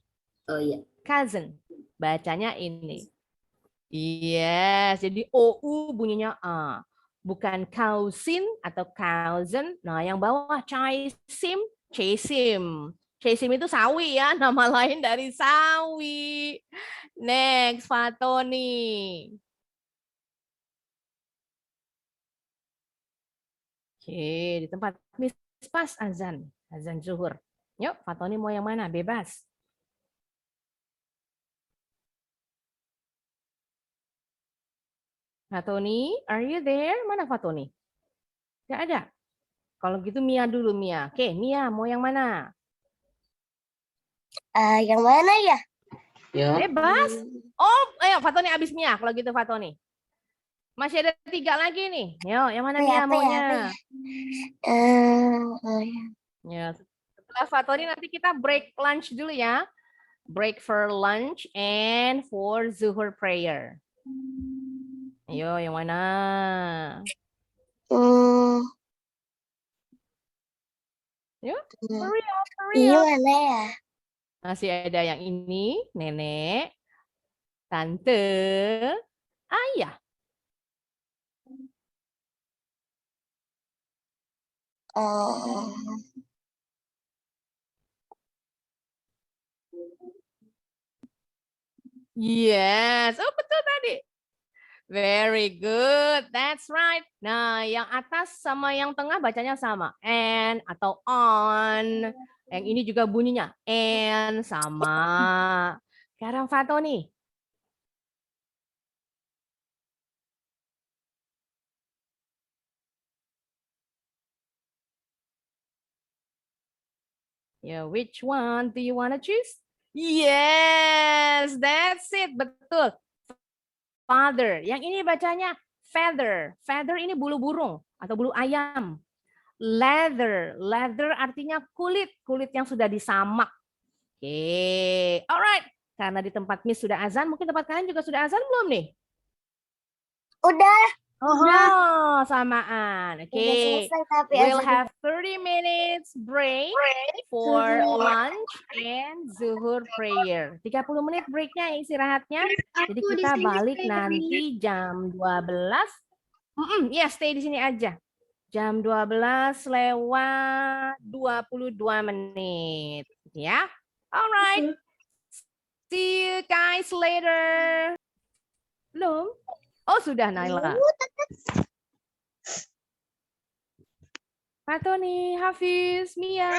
Oh iya. Cousin. Bacanya ini. Yes, jadi OU bunyinya A. Bukan cousin atau cousin. Nah, yang bawah Chaisim. Chaisim. Chaisim itu sawi ya, nama lain dari sawi. Next, Fatoni. Oke, di tempat Miss pas azan zuhur. Yuk, Fatoni mau yang mana? Bebas. Fatoni, are you there? Mana Fatoni? Nggak ada. Kalau gitu Mia dulu, Mia. Oke, Mia mau yang mana? Yang mana ya? Ya. Bebas. Oh, ayo Fatoni abis Mia. Kalau gitu Fatoni. Masih ada 3 lagi nih. Yo, yang mana Mia maunya? Ya, setelah Fatoni nanti kita break lunch dulu ya. Break for lunch and for zuhur prayer. Ayo, yang mana? Yuk, hurry up, hurry Ini up. mana ya? Masih ada yang ini, nenek, tante, ayah. Yes, oh betul tadi. Very good, that's right. Nah, yang atas sama yang tengah bacanya sama. And atau on. Yang ini juga bunyinya and sama. Sekarang Fatoni. Yeah, which one do you want to choose? Yes, that's it. Betul. Father. Yang ini bacanya feather. Feather ini bulu burung atau bulu ayam. Leather. Leather artinya kulit. Kulit yang sudah disamak. Oke. Alright. Karena di tempat Miss sudah azan, mungkin tempat kalian juga sudah azan belum nih? Udah. Oh, samaan. Oke. Selesai, tapi We'll azan. have 30 minutes break for lunch and zuhur prayer. 30 menit breaknya istirahatnya. Jadi kita balik nanti jam 12. Ya, stay di sini aja. Jam 12 lewat 22 menit. Ya. Alright. See you guys later. Belum? Oh, sudah Naila. Fatoni, Hafiz, Mia,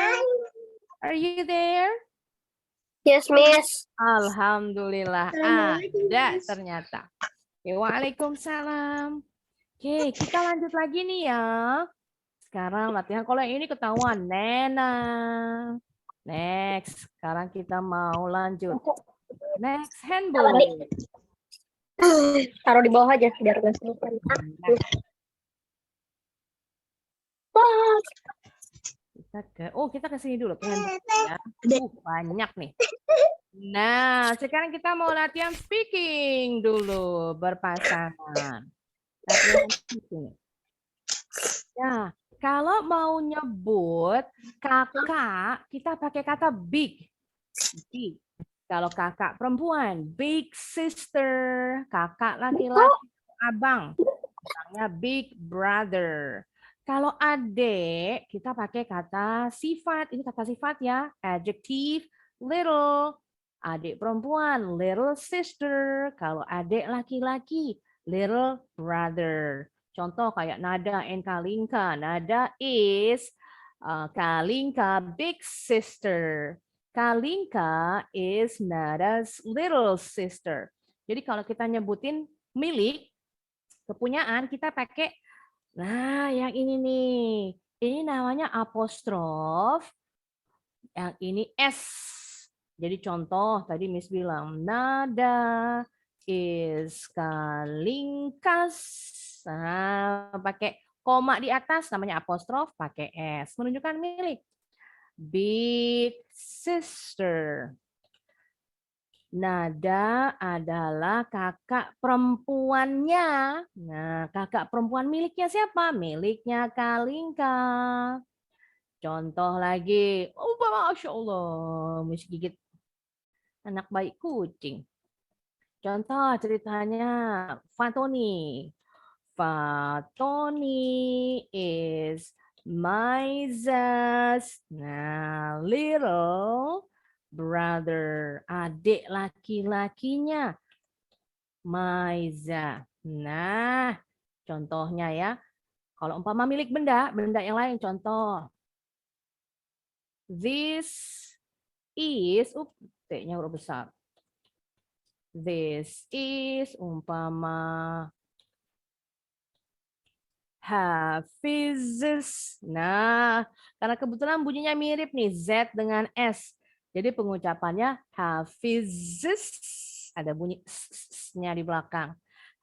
are you there? Yes, Miss. Alhamdulillah ada ternyata. Oke, waalaikumsalam. Oke, kita lanjut lagi nih ya. Sekarang latihan. Kalau yang ini ketahuan, Nena. Next, sekarang kita mau lanjut. Next, handbook. Taruh di bawah aja biar nggak selesai. Kita ke sini dulu ke handbook ya. Banyak nih. Nah, sekarang kita mau latihan speaking dulu berpasangan. Latihan speaking. Ya, kalau mau nyebut kakak, kita pakai kata big. Big. Kalau kakak perempuan, big sister. Kakak laki-laki, abang. Misalnya big brother. Kalau adik, kita pakai kata sifat. Ini kata sifat ya. Adjective, little. Adik perempuan, little sister. Kalau adik laki-laki, little brother. Contoh kayak Nada and Kalinka. Nada is Kalinka big sister. Kalinka is Nada's little sister. Jadi kalau kita nyebutin milik, kepunyaan, kita pakai, nah yang ini nih. Ini namanya apostrof. Yang ini S. Jadi contoh, tadi Miss bilang, Nada is Kalinkas. Nah, pakai koma di atas, namanya apostrof, pakai S. Menunjukkan milik. Big sister. Nada adalah kakak perempuannya. Nah, kakak perempuan miliknya siapa? Miliknya Kalinka. Contoh lagi. Oh, Masya Allah. Miss gigit anak bayi kucing. Contoh ceritanya Fatoni. Fatoni is Maiza's little brother. Adik laki-lakinya Maiza. Nah, contohnya ya. Kalau umpama milik benda, benda yang lain contoh. This is, T-nya huruf besar. This is umpama Hafiz's. Nah, karena kebetulan bunyinya mirip nih Z dengan S. Jadi pengucapannya Hafiz's. Ada bunyi S-nya di belakang.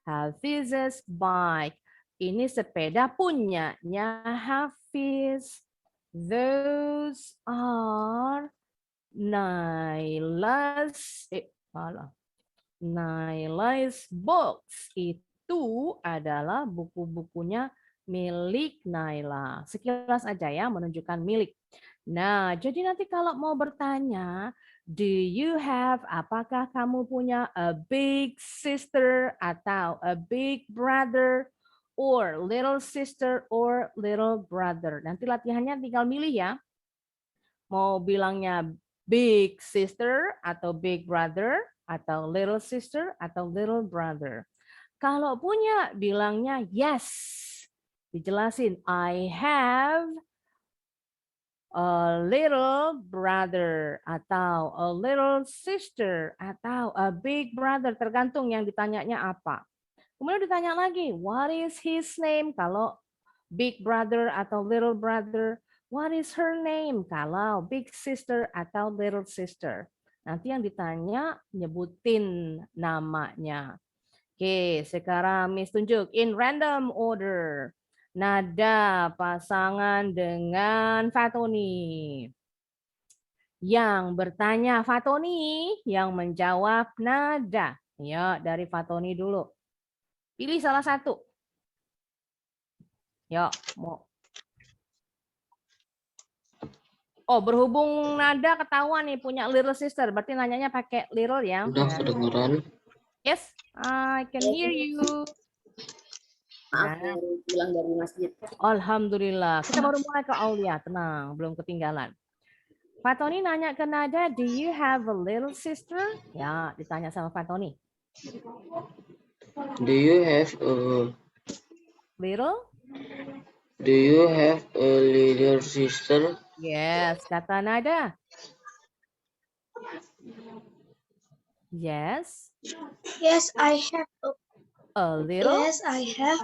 Hafiz's bike. Ini sepeda punyanya Hafiz. Those are Naila's Naila's books. Itu adalah buku-bukunya milik Naila. Sekilas aja ya menunjukkan milik. Nah, jadi nanti kalau mau bertanya, do you have, apakah kamu punya a big sister atau a big brother or little sister or little brother. Nanti latihannya tinggal milih ya. Mau bilangnya big sister atau big brother atau little sister atau little brother. Kalau punya bilangnya yes. Dijelasin, I have a little brother atau a little sister atau a big brother, tergantung yang ditanyanya apa. Kemudian ditanya lagi, what is his name? Kalau big brother atau little brother, what is her name? Kalau big sister atau little sister. Nanti yang ditanya nyebutin namanya. Oke, sekarang Miss tunjuk in random order. Nada pasangan dengan Fatoni. Yang bertanya Fatoni, yang menjawab Nada. Ya, dari Fatoni dulu. Pilih salah satu. Ya, mau. Oh, berhubung Nada ketahuan nih punya little sister, berarti nanyanya pakai little ya. Udah kedengeran. Yes, I can hear you. Maaf, baru pulang dari masjid. Alhamdulillah. Kita baru mulai ke Aulia, tenang, belum ketinggalan. Fatoni nanya ke Nada, do you have a little sister? Ya, ditanya sama Fatoni. Do you have a Little? Do you have a little sister? Yes, kata Nada. Yes. Yes, I have. A little? Yes, I have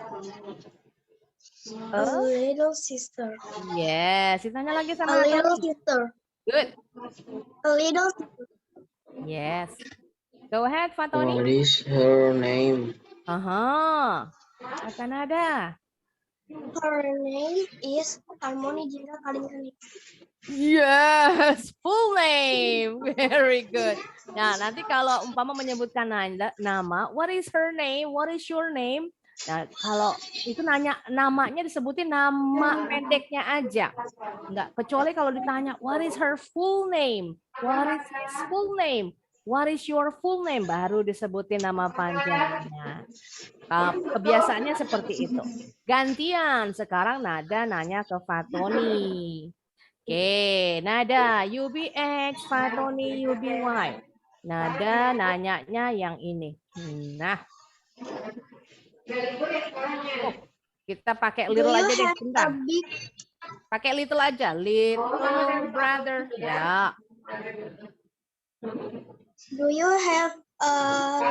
a little sister. Yes, ditanya lagi A sama little Fatoni. sister. Good. A little. Yes. Go ahead, Fatoni. What is her name? Aha. Kata Nada. Her name is Harmony Jindra Kalingkani. Yes, full name. Very good. Nah, nanti kalau umpama menyebutkan nama, what is her name? What is your name? Nah, kalau itu nanya namanya disebutin nama pendeknya aja. Enggak, kecuali kalau ditanya, what is her full name? What is his full name? What is your full name? Baru disebutin nama panjangnya. Kebiasaannya seperti itu. Gantian, sekarang Nada nanya ke Fatoni. Oke, Nada, you be X, Fatoni, you be Y. Nada nanyanya yang ini. Nah. Oh, kita pakai little aja deh, bentar. Pakai little aja, little brother. Ya. Do you have a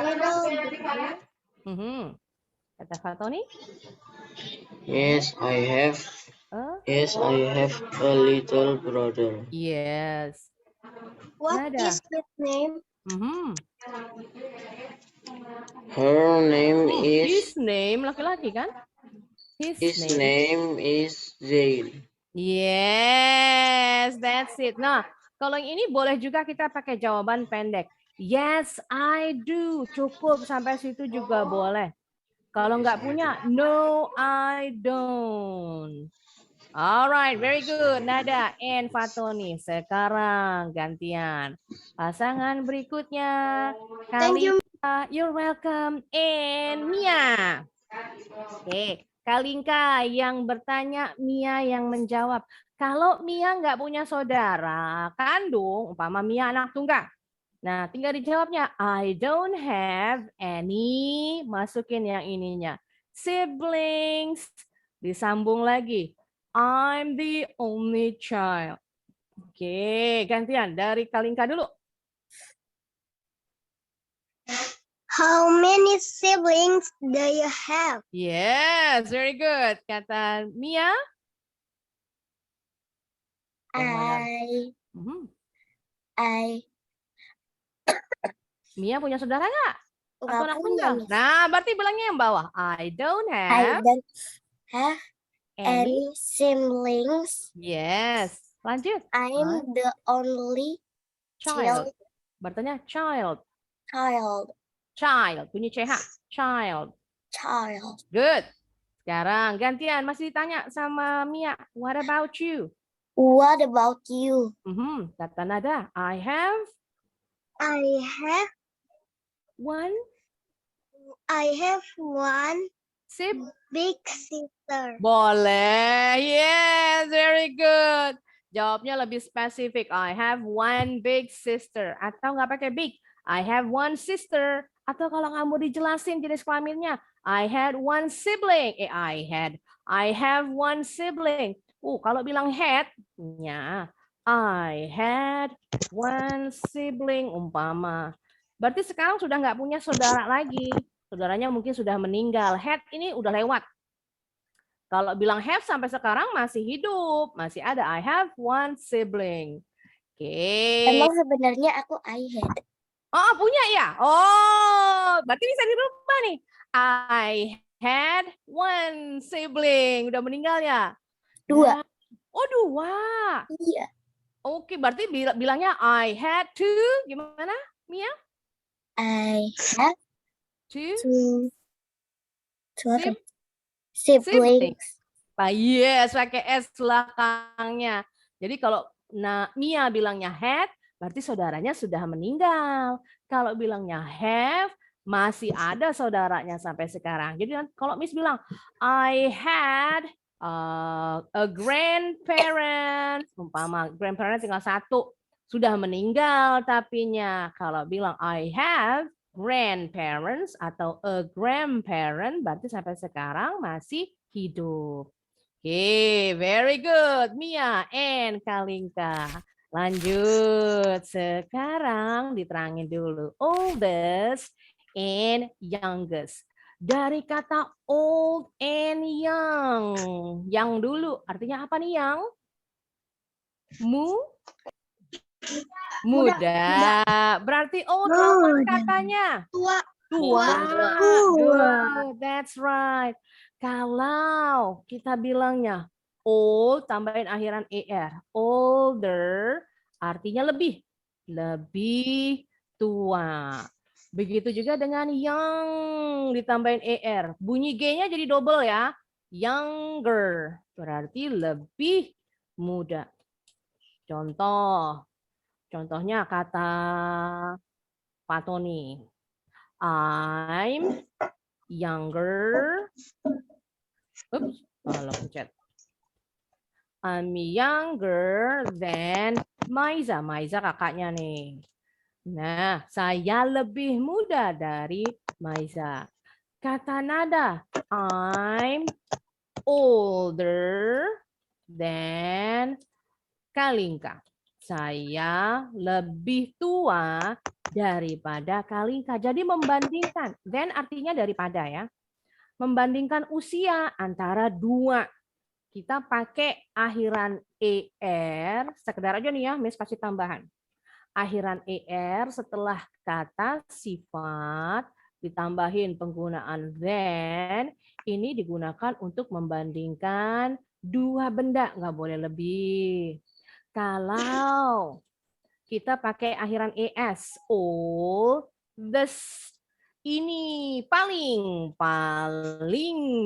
little brother? Kata Fatoni? Yes, I have. Yes, I have a little brother. Yes. What Nada. is his name? Her name is. His name, laki-laki kan? His name is Zain. Yes, that's it. Nah, kalau yang ini boleh juga kita pakai jawaban pendek. Yes, I do. Cukup sampai situ juga boleh. Kalau nggak punya, no, I don't. Alright, very good. Nada and Fatoni. Sekarang gantian. Pasangan berikutnya. Thank you. You're welcome. And Mia. Oke, Kalinka yang bertanya, Mia yang menjawab. Kalau Mia nggak punya saudara kandung, umpama Mia anak tunggal. Nah, tinggal dijawabnya, I don't have any, masukin yang ininya. Siblings, disambung lagi. I'm the only child. Oke, gantian dari Kalingka dulu. How many siblings do you have? Yes, very good. Kata Mia. I Mia punya saudara nggak? Atau nggak anak punya, tunggal? Miss. Nah, berarti bilangnya yang bawah. I don't I have don't have any. any siblings. Yes. Lanjut. I'm the only Child. Berarti child. child. Bunyi CH. Child. Child. Good. Sekarang gantian. Masih ditanya sama Mia. What about you? What about you? Kata Nada. I have one big sister. Boleh. Yes, very good. Jawabnya lebih spesifik. I have one big sister. Atau nggak pakai big. I have one sister. Atau kalau nggak mau dijelasin jenis kelaminnya. I had one sibling. I have one sibling. Kalau bilang had, ya. I had one sibling umpama. Berarti sekarang sudah nggak punya saudara lagi. Saudaranya mungkin sudah meninggal. Had ini udah lewat. Kalau bilang have sampai sekarang masih hidup, masih ada. I have one sibling. Oke. Emang sebenarnya aku I had. Oh, punya ya? Oh, berarti bisa dirubah nih. I had one sibling. Udah meninggal ya? 2. Oh, 2. Iya. Oke, berarti bilangnya I had two. Gimana, Mia? I had Two siblings. Yes, pakai S belakangnya. Jadi kalau Mia bilangnya had, berarti saudaranya sudah meninggal. Kalau bilangnya have, masih ada saudaranya sampai sekarang. Jadi kalau Miss bilang, I had a grandparent, umpama grandparent tinggal 1, sudah meninggal tapinya. Kalau bilang I have grandparents atau a grandparent, berarti sampai sekarang masih hidup. Oke, very good. Mia and Kalingka. Lanjut. Sekarang diterangin dulu. Oldest and youngest. Dari kata old and young. Yang dulu. Artinya apa nih yang? Muda. Berarti old apa katanya? Tua. Good. That's right. Kalau kita bilangnya old, tambahin akhiran er. Older artinya lebih tua. Begitu juga dengan young ditambahin er. Bunyi G-nya jadi double ya. Younger berarti lebih muda. Contohnya kata Pak Tony. I'm younger. Oops, salah pencet. I'm younger than Maiza. Maiza kakaknya nih. Nah, saya lebih muda dari Maiza. Kata Nada, I'm older than Kalingka. Saya lebih tua daripada Kalingka. Jadi membandingkan. Then artinya daripada ya. Membandingkan usia antara 2. Kita pakai akhiran er. Sekedar aja nih ya, Miss kasih tambahan. Akhiran er setelah kata sifat ditambahin penggunaan then. Ini digunakan untuk membandingkan 2 benda. Nggak boleh lebih. Kalau kita pakai akhiran es, oldest, ini paling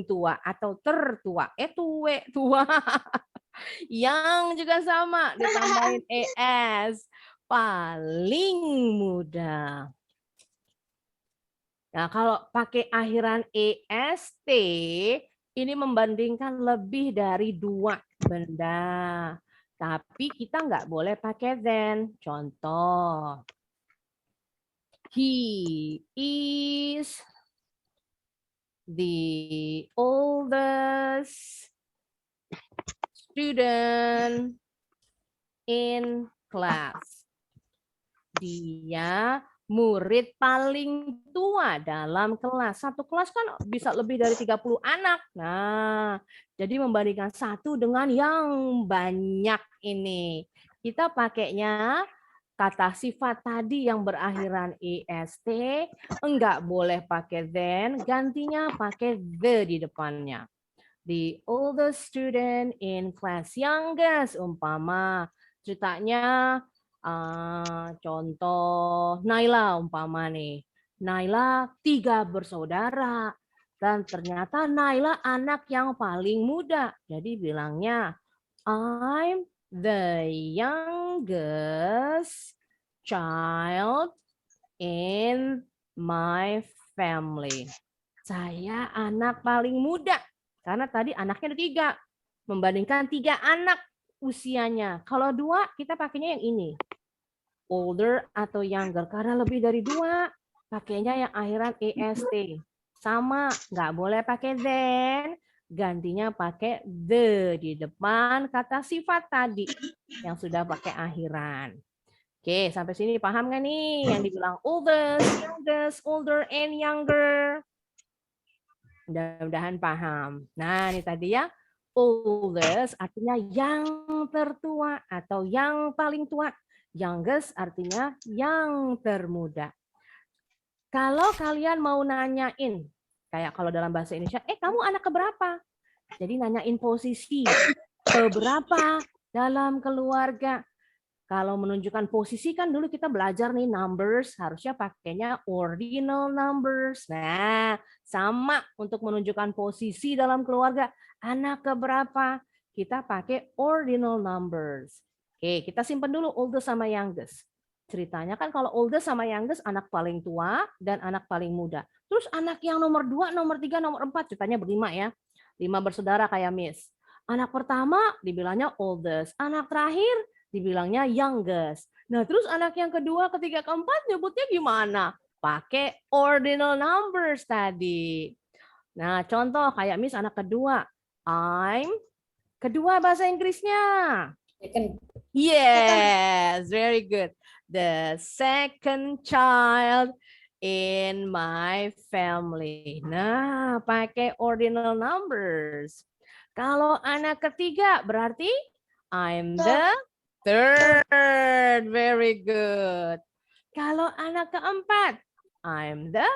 tua atau tertua, tua. Yang juga sama ditambahin es, paling muda. Nah, kalau pakai akhiran est, ini membandingkan lebih dari 2 benda. Tapi kita nggak boleh pakai then. Contoh, he is the oldest student in class. Dia murid paling tua dalam kelas. Satu kelas kan bisa lebih dari 30 anak. Nah, jadi membandingkan satu dengan yang banyak ini. Kita pakainya kata sifat tadi yang berakhiran est, enggak boleh pakai then, gantinya pakai the di depannya. The oldest student in class, youngest, umpama ceritanya contoh Naila umpama nih. Naila 3 bersaudara dan ternyata Naila anak yang paling muda. Jadi bilangnya I'm the youngest child in my family. Saya anak paling muda. Karena tadi anaknya ada 3. Membandingkan 3 anak usianya. Kalau 2 kita pakainya yang ini. Older atau younger. Karena lebih dari 2 pakainya yang akhiran est. Sama, nggak boleh pakai then. Gantinya pakai the di depan kata sifat tadi yang sudah pakai akhiran. Oke, sampai sini paham nggak nih yang dibilang oldest, youngest, older, and younger? Mudah-mudahan paham. Nah, ini tadi ya, oldest artinya yang tertua atau yang paling tua. Youngest artinya yang termuda. Kalau kalian mau nanyain, kayak kalau dalam bahasa Indonesia, kamu anak keberapa? Jadi nanyain posisi, keberapa dalam keluarga. Kalau menunjukkan posisi kan dulu kita belajar nih numbers, harusnya pakainya ordinal numbers. Nah, sama untuk menunjukkan posisi dalam keluarga, anak keberapa, kita pakai ordinal numbers. Oke, kita simpan dulu oldest sama youngest. Ceritanya kan kalau oldest sama youngest anak paling tua dan anak paling muda. Terus anak yang nomor 2, nomor 3, nomor 4 ceritanya berlima ya. 5 bersaudara kayak Miss. Anak pertama dibilangnya oldest, anak terakhir dibilangnya youngest. Nah, terus anak yang kedua, ketiga, keempat nyebutnya gimana? Pakai ordinal numbers tadi. Nah, contoh kayak Miss anak kedua. I'm kedua bahasa Inggrisnya. Second. Yes, very good. The second child in my family. Nah, pakai ordinal numbers. Kalau anak ketiga berarti I'm the third. Very good. Kalau anak keempat, I'm the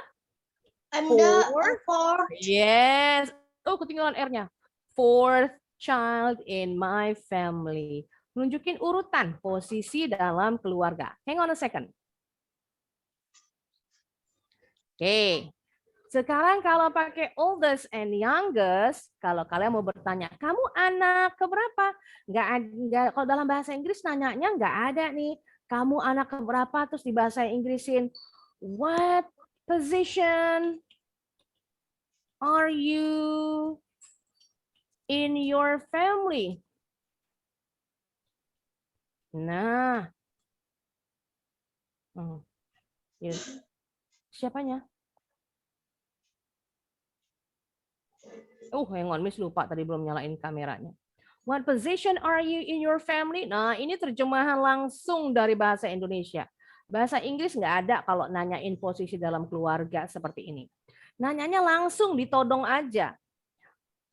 fourth. Yes. Oh, ketinggalan R-nya. Fourth child in my family. Nunjukin urutan posisi dalam keluarga. Hang on a second. Oke. Sekarang kalau pakai oldest and youngest, kalau kalian mau bertanya, kamu anak keberapa? Nggak, kalau dalam bahasa Inggris nanyanya nggak ada nih. Kamu anak keberapa? Terus di bahasa Inggrisin, what position are you in your family? Nah, siapanya? Hang on, Miss lupa tadi belum nyalain kameranya. What position are you in your family? Nah, ini terjemahan langsung dari bahasa Indonesia. Bahasa Inggris nggak ada kalau nanyain posisi dalam keluarga seperti ini. Nanyanya langsung ditodong aja.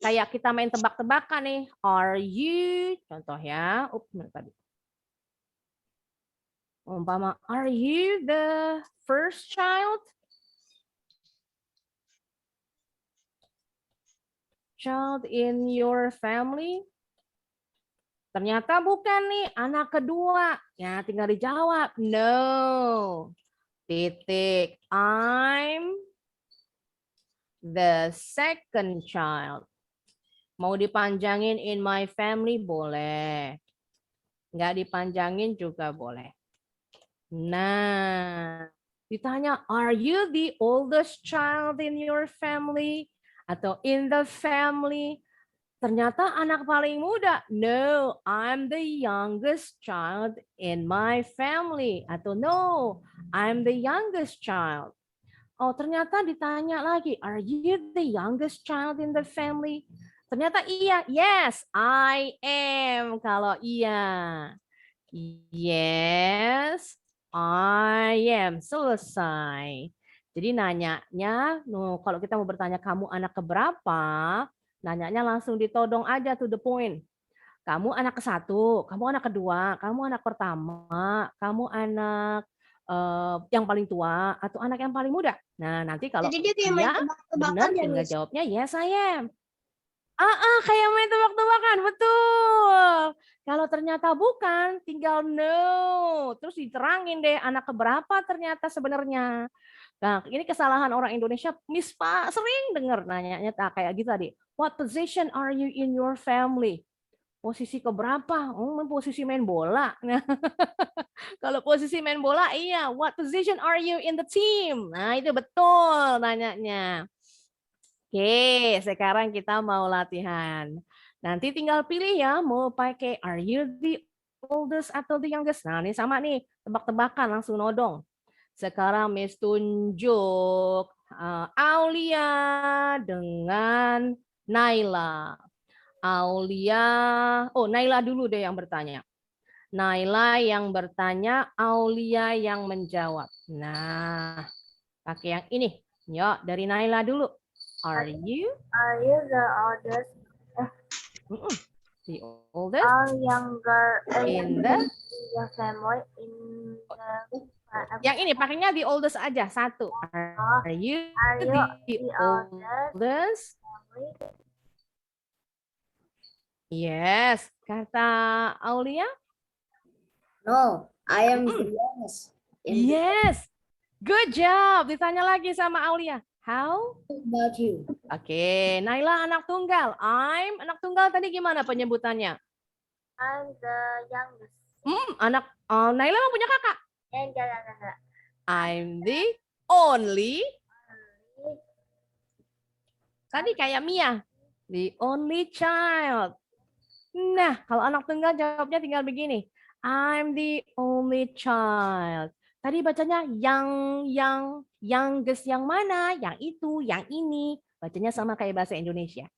Kayak kita main tebak-tebakan nih. Are you? Contoh ya. Tadi. Umpama, are you the first child? Child in your family? Ternyata bukan nih, anak kedua. Ya, tinggal dijawab. No. Titik. I'm the second child. Mau dipanjangin in my family boleh. Nggak dipanjangin juga boleh. Nah, ditanya, are you the oldest child in your family? Atau in the family? Ternyata anak paling muda. No, I'm the youngest child in my family. Atau no, I'm the youngest child. Oh, ternyata ditanya lagi, are you the youngest child in the family? Ternyata iya, yes, I am. Kalau iya. Yes, I am. Selesai. Jadi nanyanya, kalau kita mau bertanya kamu anak keberapa, nanyanya langsung ditodong aja to the point. Kamu anak ke-1, kamu anak kedua, kamu anak pertama, kamu anak yang paling tua, atau anak yang paling muda. Nah, nanti kalau Jadi dia kayak main iya, tebak-tebakan benar, ya, tinggal Miss? jawabnya yes, I am. Kayak main tebak-tebakan, betul. Kalau ternyata bukan, tinggal no. Terus diterangin deh anak keberapa ternyata sebenarnya. Nah, ini kesalahan orang Indonesia. Miss Pak sering dengar nanyanya kayak gitu tadi. What position are you in your family? Posisi keberapa? Posisi main bola. Nah, kalau posisi main bola, iya. What position are you in the team? Nah, itu betul nanyanya. Oke, sekarang kita mau latihan. Nanti tinggal pilih ya, mau pakai are you the oldest atau the youngest. Nah, ini sama nih, tebak-tebakan langsung nodong. Sekarang Miss tunjuk Aulia dengan Naila. Aulia, Naila dulu deh yang bertanya. Naila yang bertanya, Aulia yang menjawab. Nah, pakai yang ini. Yuk, dari Naila dulu. Are you the oldest? The oldest Younger in the family in yang ini pakainya the oldest aja satu. Are you the oldest? Yes, kata Aulia. No, I am the youngest. Yes, good job. Ditanya lagi sama Aulia. How about you? Oke, Naila anak tunggal. I'm anak tunggal tadi gimana penyebutannya? I'm the youngest. Naila emang punya kakak? Enggak. I'm the only. Tadi kayak Mia. The only child. Nah, kalau anak tunggal jawabnya tinggal begini. I'm the only child. Tadi bacanya youngest yang mana? Yang itu, yang ini. Bacanya sama kayak bahasa Indonesia.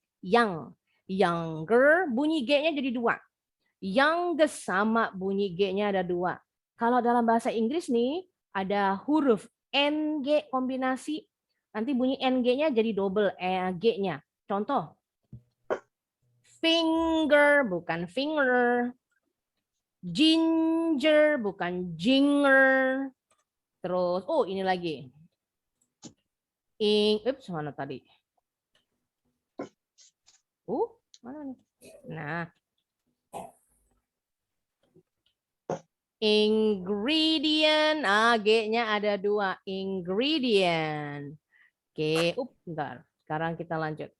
Younger, bunyi G-nya jadi 2. Youngest sama bunyi G-nya ada 2. Kalau dalam bahasa Inggris nih, ada huruf NG kombinasi. Nanti bunyi NG-nya jadi double G-nya. Contoh. Finger bukan finger. Ginger bukan ginger. Terus, ini lagi. Mana tadi? Mana nih? Nah. Ingredient. G-nya ada 2. Ingredient. Oke, bentar. Sekarang kita lanjut.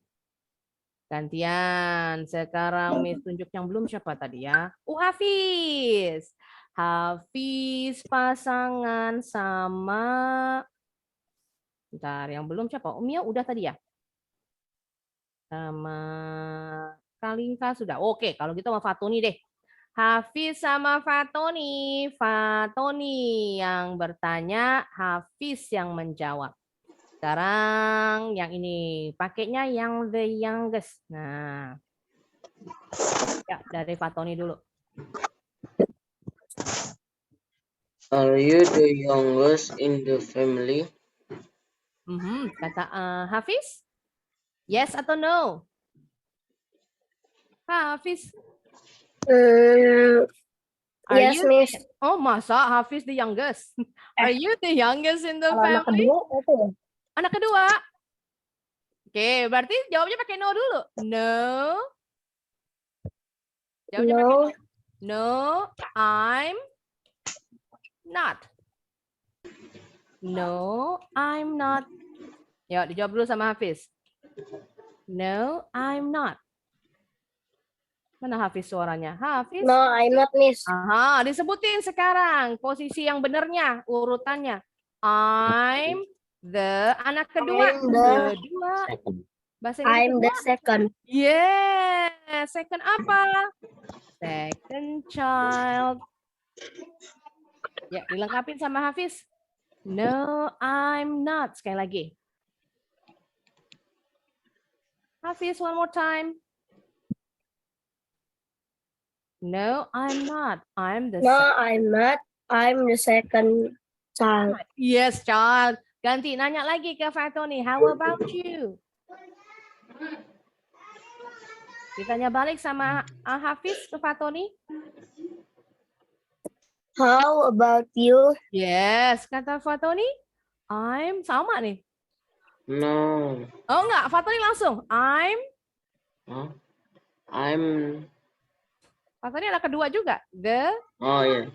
Gantian. Sekarang Miss tunjuk yang belum siapa tadi ya? Hafiz. Hafiz pasangan sama. Bentar, yang belum siapa? Mia udah tadi ya? Sama Kalinka sudah. Oke, kalau gitu sama Fatoni deh. Hafiz sama Fatoni. Fatoni yang bertanya, Hafiz yang menjawab. Sekarang yang ini pakainya yang the youngest. Nah, ya dari Fatoni dulu. Are you the youngest in the family? Kata Hafiz, yes atau no? Hafiz. Yes, Miss. Masa Hafiz the youngest? Are you the youngest in the family? Anak kedua. Oke, berarti jawabnya pakai no dulu. No. Jawabnya pakai no. No, I'm not. No, I'm not. Yuk, dijawab dulu sama Hafiz. No, I'm not. Mana Hafiz suaranya? Hafiz? No, I'm not, Miss. Disebutin sekarang posisi yang benernya, urutannya. I'm the anak kedua. I'm the second. Yeah, second apa? Second child. Ya, dilengkapin sama Hafiz. No, I'm not. Sekali lagi. Hafiz, one more time. No, I'm not. I'm the I'm not. I'm the second child. Yes, child. Ganti nanya lagi ke Fatoni. How about you? Ditanya balik sama Hafiz ke Fatoni. How about you? Yes, kata Fatoni. I'm sama nih. No. Oh enggak, Fatoni langsung. Huh? Fatoni ada kedua juga. Oh yeah.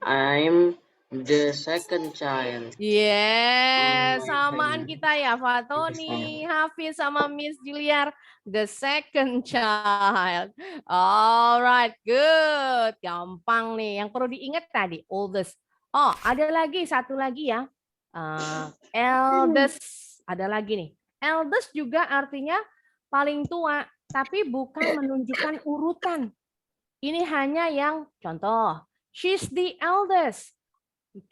I'm the second child. Yes, My samaan family. kita ya, Fatoni, Hafiz sama Miss Juliar, the second child. Alright, good. Gampang nih. Yang perlu diingat tadi, oldest. Oh, ada lagi, satu lagi ya. Eldest. Ada lagi nih. Eldest juga artinya paling tua, tapi bukan menunjukkan urutan. Ini hanya yang contoh. She's the eldest.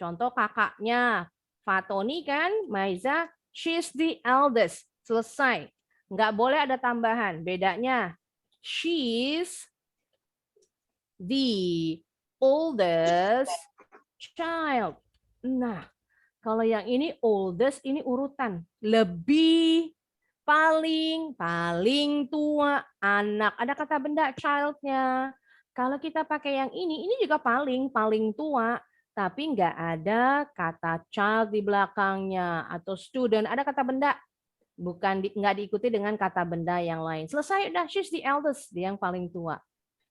Contoh kakaknya. Fatoni kan, Maiza, she's the eldest. Selesai. Nggak boleh ada tambahan. Bedanya, she's the oldest child. Nah, kalau yang ini oldest, ini urutan. Lebih, paling tua, anak. Ada kata benda child-nya. Kalau kita pakai yang ini juga paling tua. Tapi nggak ada kata child di belakangnya atau student, ada kata benda, nggak diikuti dengan kata benda yang lain. Selesai, udah. She's the eldest, dia yang paling tua.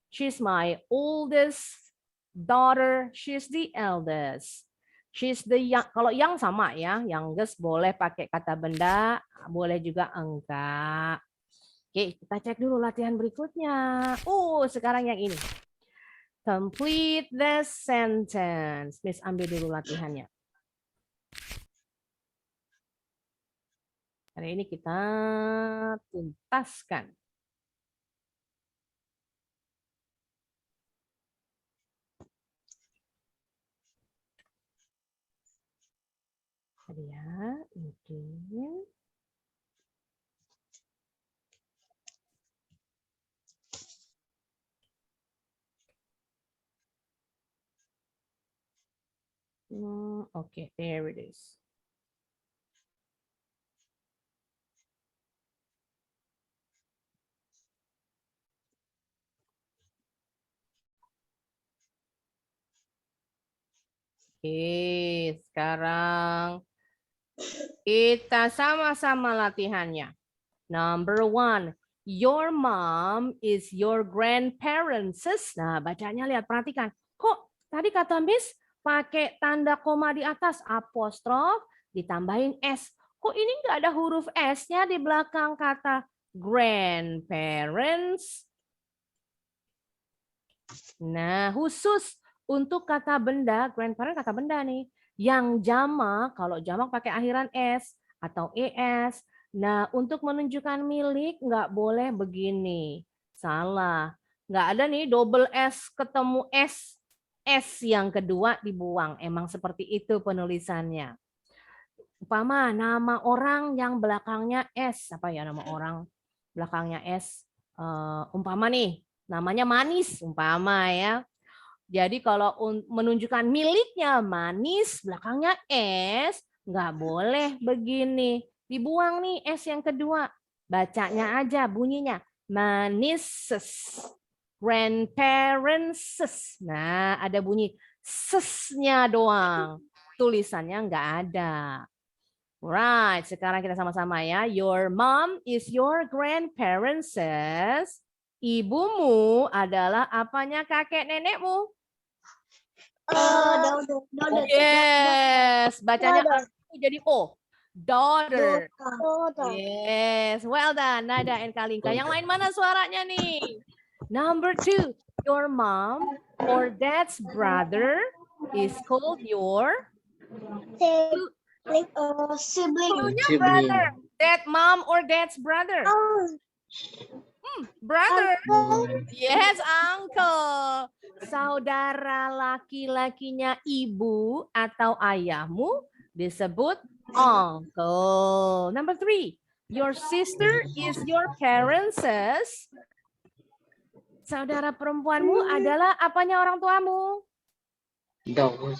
She's my oldest daughter. She's the eldest. She's the young. Kalau yang sama ya, youngest boleh pakai kata benda, boleh juga enggak. Oke, kita cek dulu latihan berikutnya. Sekarang yang ini. Complete the sentence. Miss ambil dulu latihannya. Hari ini kita tuntaskan. Ya, mungkin. Okay, there it is. Oke, sekarang kita sama-sama latihannya. Number 1, your mom is your grandparents. Nah, bacanya lihat, perhatikan. Kok tadi kata Miss pakai tanda koma di atas, apostrof, ditambahin S. Kok ini nggak ada huruf S-nya di belakang kata grandparents? Nah, khusus untuk kata benda, grandparent kata benda nih. Yang jamak, kalau jamak pakai akhiran S atau ES. Nah, untuk menunjukkan milik nggak boleh begini. Salah. Nggak ada nih double S ketemu S. S yang kedua dibuang. Emang seperti itu penulisannya. Umpama nama orang yang belakangnya S. Apa ya nama orang belakangnya S? Umpama nih, namanya Manis. Umpama ya. Jadi kalau menunjukkan miliknya Manis, belakangnya S, nggak boleh begini. Dibuang nih S yang kedua. Bacanya aja bunyinya. Manises. Grandparents. Nah, ada bunyi sesnya doang. Tulisannya nggak ada. Right, sekarang kita sama-sama ya. Your mom is your grandparents. Ibumu adalah apanya kakek nenekmu? Yes, bacanya jadi O. Daughter. Yes, well done. Nada and Kalinka. Yang lain mana suaranya nih? Number 2, your mom or dad's brother is called your Sibling. brother. Dad, mom or dad's brother? Brother. Yes, uncle. Saudara laki-lakinya ibu atau ayahmu disebut uncle. Number 3, your sister is your parents' Saudara perempuanmu adalah apanya orang tuamu? Daughter.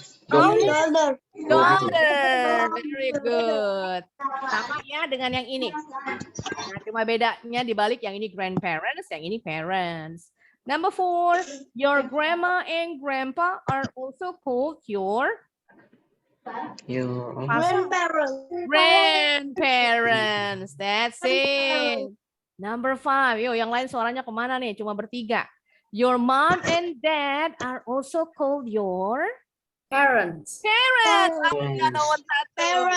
Daughter. Very good. Sama ya dengan yang ini. Nah, cuma bedanya dibalik yang ini grandparents, yang ini parents. Number 4, your grandma and grandpa are also called your grandparents. That's it. Number 5, yo yang lain suaranya kemana nih? Cuma bertiga. Your mom and dad are also called your Parents. parents.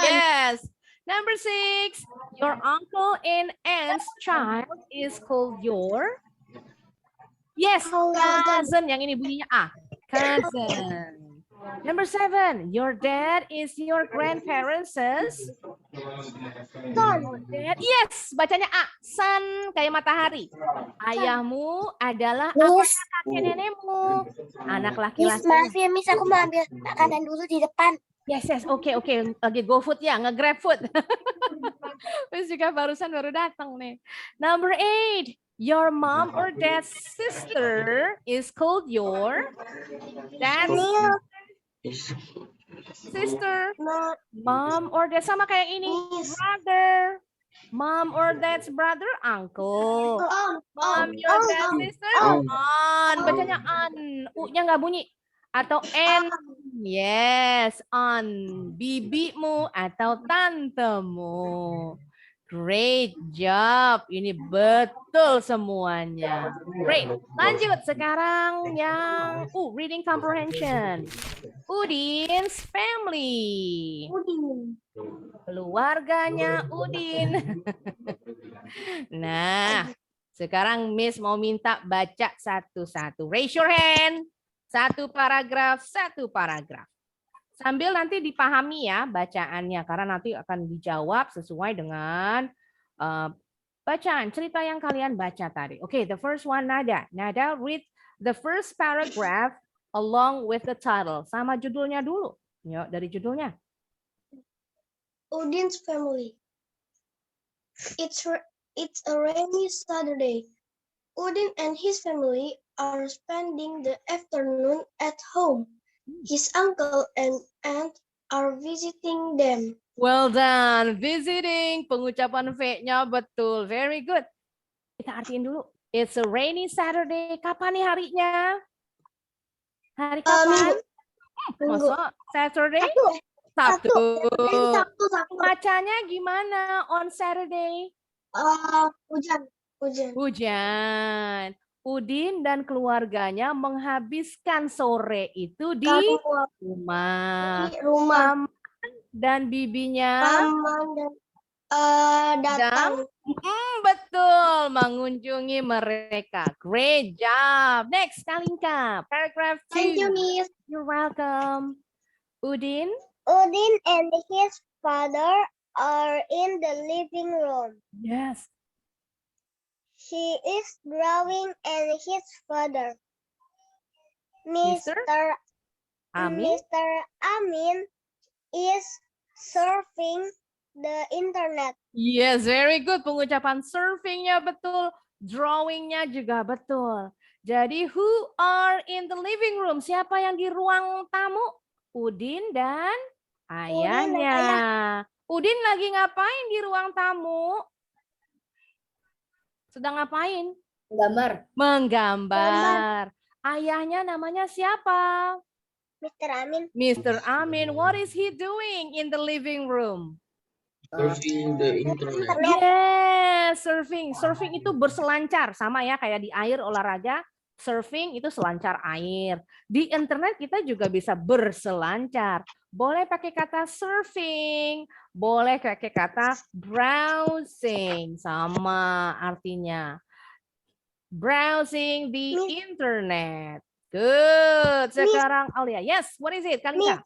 Yes. Number 6, your uncle and aunt's child is called your cousin. Yang ini bunyinya A. Cousin. Number 7, your dad is your grandparents' son. Yes, bacanya A. Son, kayak matahari. Ayahmu adalah kakek nenekmu. Anak laki-laki. Maaf ya, Miss, aku mau ambil makanan dulu di depan. Yes, oke. Lagi go food ya, nge-grab food. Terus juga baru datang nih. Number 8, your mom or dad's sister is called your dad's sister. Mom or dad sama kayak ini. Brother. Mom or dad's brother, uncle. Mom, your dad's sister, aunt. Bacanya aunt. U-nya nggak bunyi. Atau N, yes, on bibimu atau tantemu. Great job, ini betul semuanya. Great, lanjut sekarang yang reading comprehension. Udin's family. Keluarganya Udin. Nah, sekarang Miss mau minta baca satu-satu. Raise your hand. Satu paragraf. Sambil nanti dipahami ya bacaannya, karena nanti akan dijawab sesuai dengan bacaan, cerita yang kalian baca tadi. Oke, the first one, Nada. Nada, read the first paragraph along with the title. Sama judulnya dulu. Yuk, dari judulnya. Udin's family. It's a rainy Saturday. Udin and his family are spending the afternoon at home. His uncle and aunt are visiting them. Well done. Visiting. Pengucapan V-nya betul. Very good. Kita artiin dulu. It's a rainy Saturday. Kapan nih harinya? Hari kapan? Minggu. Masa Saturday? Sabtu. Bacanya gimana on Saturday? Hujan. Udin dan keluarganya menghabiskan sore itu di rumah. Dan bibinya datang. Betul, mengunjungi mereka. Great job. Next, Kalinka. Paragraph 2. Thank you, Miss. You're welcome. Udin and his father are in the living room. Yes. He is drawing and his father, Mr. Amin is surfing the internet. Yes, very good. Pengucapan surfingnya betul. Drawingnya juga betul. Jadi, who are in the living room? Siapa yang di ruang tamu? Udin dan ayahnya. Udin lagi ngapain di ruang tamu? Sedang ngapain? Menggambar. Ayahnya namanya siapa? Mr. Amin. What is he doing in the living room? Surfing the internet. Yes, surfing. Surfing itu berselancar, sama ya kayak di air olahraga. Surfing itu selancar air. Di internet kita juga bisa berselancar. Boleh pakai kata surfing, boleh pakai kata browsing, sama artinya. Browsing the internet. Good. Sekarang Aulia. Yes, what is it, Kalika?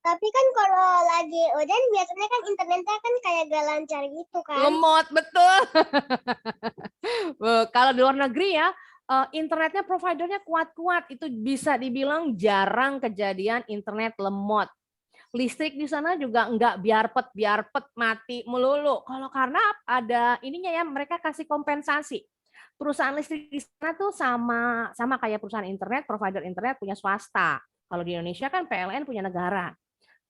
Tapi kan kalau lagi hujan biasanya kan internetnya kan kayak gak lancar gitu kan. Lemot, betul. Kalau di luar negeri ya, internetnya providernya kuat-kuat, itu bisa dibilang jarang kejadian internet lemot. Listrik di sana juga enggak biarpet mati melulu. Kalau karena ada ininya ya, mereka kasih kompensasi. Perusahaan listrik di sana tuh sama kayak perusahaan internet, provider internet punya swasta. Kalau di Indonesia kan PLN punya negara.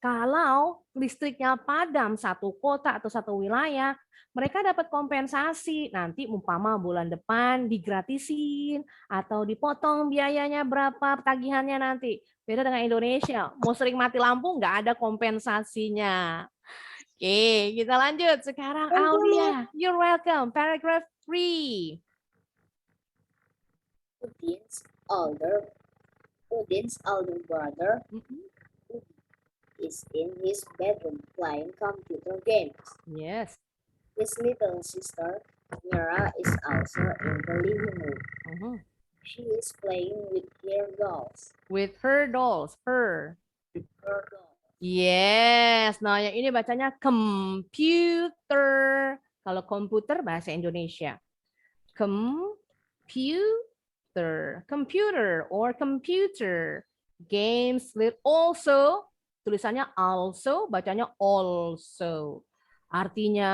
Kalau listriknya padam satu kota atau satu wilayah, mereka dapat kompensasi. Nanti umpama bulan depan digratisin atau dipotong biayanya berapa tagihannya nanti. Beda dengan Indonesia, mau sering mati lampu nggak ada kompensasinya. Oke, kita lanjut. Sekarang Aulia, you're welcome. Paragraph 3. Udin's older brother is in his bedroom playing computer games. Yes. His little sister, Mira, is also in the living room. Mhm. She is playing with her dolls. With her dolls, her. Her dolls. Yes. Nah, yang ini bacanya computer. Kalau komputer bahasa Indonesia. Computer or computer. Games with also, tulisannya also, bacanya also. Artinya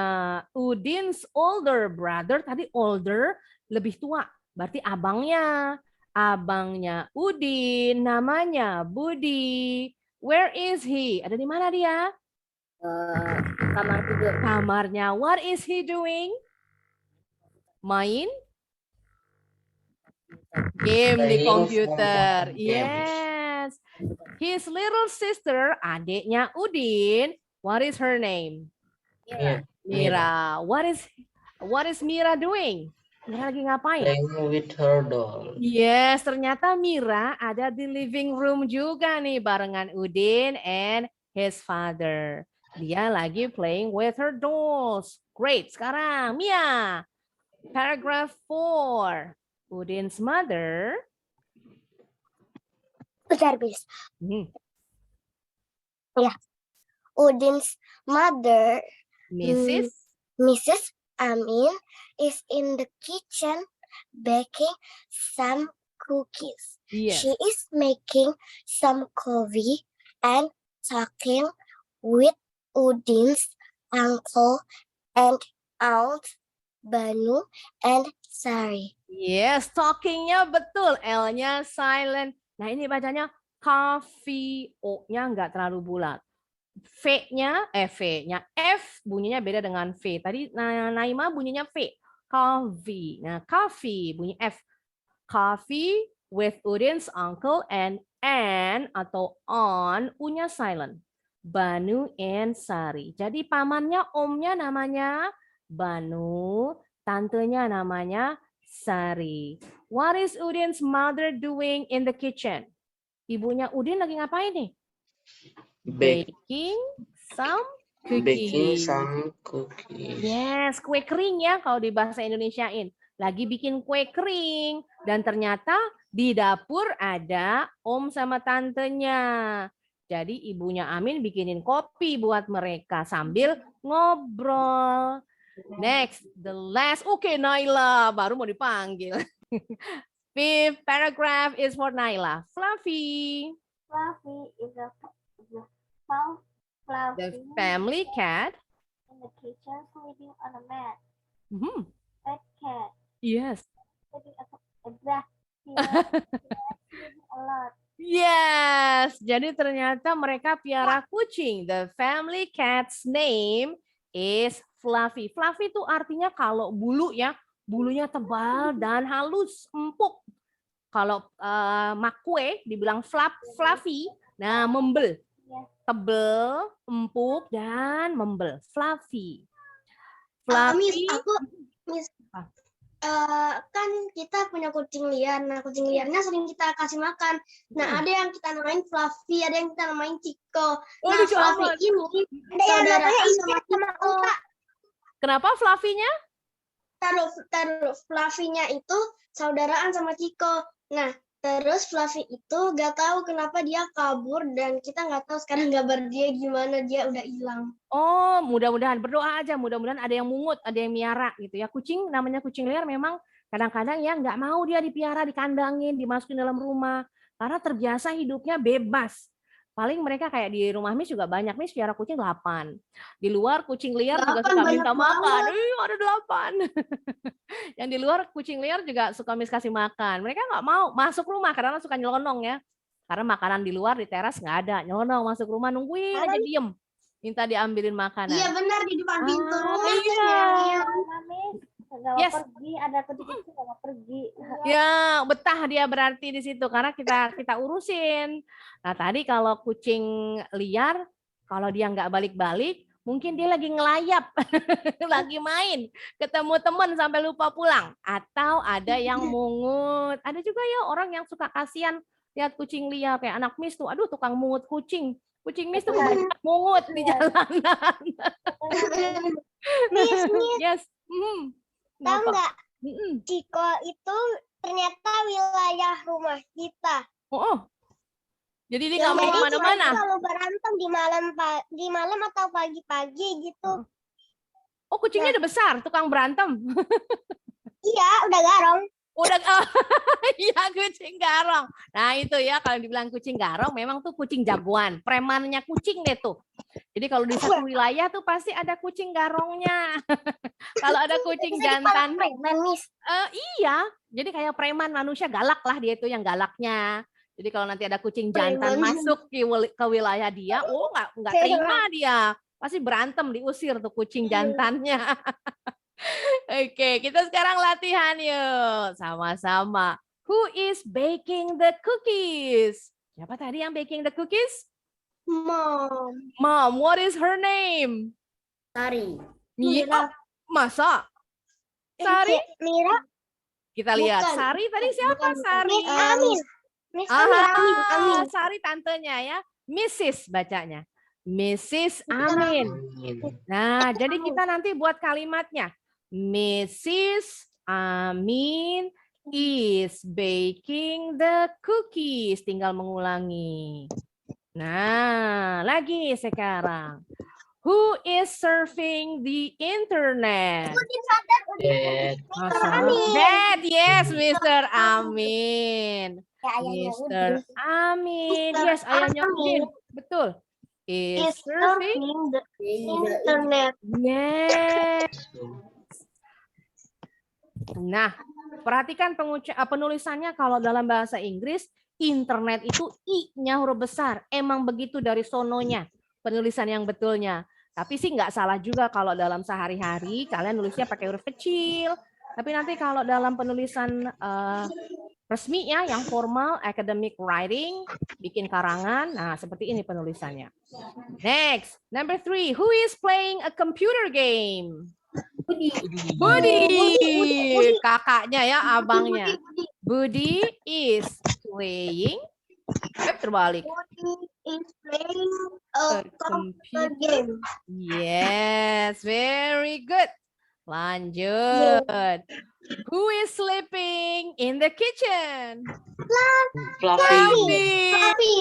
Udin's older brother, tadi older lebih tua, berarti abangnya. Abangnya Udin, namanya Budi. Where is he? Ada di mana dia? Kamar tidur. Kamarnya. What is he doing? Main? Game di Playing komputer. some games. Yes. His little sister, adiknya Udin. What is her name? Mira. Mira. What is Mira doing? Mira lagi ngapain? Playing with her doll. Yes, ternyata Mira ada di living room juga nih barengan Udin and his father. Dia lagi playing with her dolls. Great. Sekarang Mia. Paragraph 4. Udin's mother. Bentar, Bis. Hmm, Udin's mother, Mrs. Mrs. Amin, is in the kitchen baking some cookies. Yes. She is making some coffee and talking with Udin's uncle and aunt Banu and Sari. Yes, talkingnya betul. L-nya silent. Nah, ini bacanya coffee. O-nya nggak terlalu bulat. V-nya, F bunyinya beda dengan V. Tadi Naima bunyinya V. Coffee. Nah, coffee bunyi F. Coffee with Udin's uncle and atau on, U-nya silent. Banu and Sari. Jadi pamannya, omnya namanya Banu, tantenya namanya Sari. What is Udin's mother doing in the kitchen? Ibunya Udin lagi ngapain nih? Baking some Baking cookies. some cookies. Yes, kue kering ya kalau di bahasa Indonesiain. Lagi bikin kue kering. Dan ternyata di dapur ada om sama tantenya. Jadi ibunya Amin bikinin kopi buat mereka sambil ngobrol. Next, the last. Oke, Naila. Baru mau dipanggil. Fifth paragraph is for Naila. Fluffy. Fluffy is a The family cat. in the kitchen sleeping on a mat. Mhm. Fat cat Yes. sleeping a lot. Yes. Jadi ternyata mereka piara kucing. The family cat's name is Fluffy. Fluffy itu artinya kalau bulu ya, bulunya tebal dan halus, empuk. Kalau makwe dibilang fluffy, nah membel. Tebel, empuk, dan membel. Fluffy. Miss, Fluffy. kan kita punya kucing liar. Nah, kucing liarnya sering kita kasih makan. Nah, ada yang kita namain Fluffy, ada yang kita namain Chico. Oh, Nah, lucu Fluffy amat. ini saudaraan sama Chico. Kenapa Fluffy-nya? Taruh Fluffy-nya itu saudaraan sama Chico. Nah, terus Fluffy itu gak tahu kenapa dia kabur dan kita nggak tahu sekarang kabar dia gimana, dia udah hilang. Oh, mudah-mudahan berdoa aja, mudah-mudahan ada yang mungut, ada yang miara gitu ya. Kucing namanya kucing liar memang kadang-kadang ya nggak mau dia dipiara, dikandangin, dimasukin dalam rumah karena terbiasa hidupnya bebas. Paling mereka kayak di rumah Miss juga banyak. Miss piara kucing 8. Di luar kucing liar juga 8 suka banyak minta makan. banget. Ada 8. Yang di luar kucing liar juga suka Miss kasih makan. Mereka nggak mau masuk rumah karena suka nyelonong ya. Karena makanan di luar di teras nggak ada. Nyelonong masuk rumah nungguin aja diem. Minta diambilin makanan. Iya benar di depan pintu rumah. Iya. Kalau Yes. pergi ada kucing kecil kalau pergi. Ya, betah dia berarti di situ karena kita urusin. Nah, tadi kalau kucing liar, kalau dia nggak balik-balik, mungkin dia lagi ngelayap, lagi main, ketemu teman sampai lupa pulang. Atau ada yang mungut. Ada juga ya orang yang suka kasihan lihat kucing liar kayak anak Miss tuh, aduh tukang mungut kucing. Kucing Miss tuh banyak mungut di jalanan. Miss, Yes. tahu Kenapa? nggak? Ciko itu ternyata wilayah rumah kita. Oh. Jadi dia nggak mau Jadi kemana-mana. kita selalu berantem di malam atau pagi-pagi gitu. Oh, kucingnya udah besar, tukang berantem. Iya, udah garong. Udah, iya kucing garong. Nah itu ya kalau dibilang kucing garong, memang tuh kucing jagoan, premannya kucing deh tuh. Jadi kalau di satu wilayah tuh pasti ada kucing garongnya. Kalau ada kucing jantan, Miss. iya. Jadi kayak preman manusia galak lah dia itu yang galaknya. Jadi kalau nanti ada kucing jantan Preman. masuk ke wilayah dia, oh nggak terima dia, pasti berantem diusir tuh kucing jantannya. Oke, kita sekarang latihan yuk sama-sama. Who is baking the cookies? Siapa tadi yang baking the cookies? Mom. Mom, what is her name? Tari. Mira. Masa? Sari? Mira. Kita lihat. Bukan. Sari tadi siapa? Bukan. Sari. Miss Amin. Miss Amin. Amin. Sari tantenya ya. Mrs. bacanya. Mrs. Amin. Nah, jadi kita nanti buat kalimatnya. Mrs. Amin is baking the cookies. Tinggal mengulangi. Nah, lagi sekarang. Who is surfing the internet? Dad, yes, Mr. Amin. Mr. Amin. Yes, ayahnya Udin. Betul. Is surfing the internet. Yes. Nah, perhatikan penulisannya kalau dalam bahasa Inggris, internet itu I-nya huruf besar. Emang begitu dari sononya, penulisan yang betulnya. Tapi sih nggak salah juga kalau dalam sehari-hari kalian nulisnya pakai huruf kecil. Tapi nanti kalau dalam penulisan resmi ya, yang formal, academic writing, bikin karangan, nah seperti ini penulisannya. Next, number 3, who is playing a computer game? Budi, kakaknya ya, abangnya. Budi is playing, terbalik. Budi is playing a computer game. Yes, very good. Lanjut. Who is sleeping in the kitchen? Fluffy. Fluffy.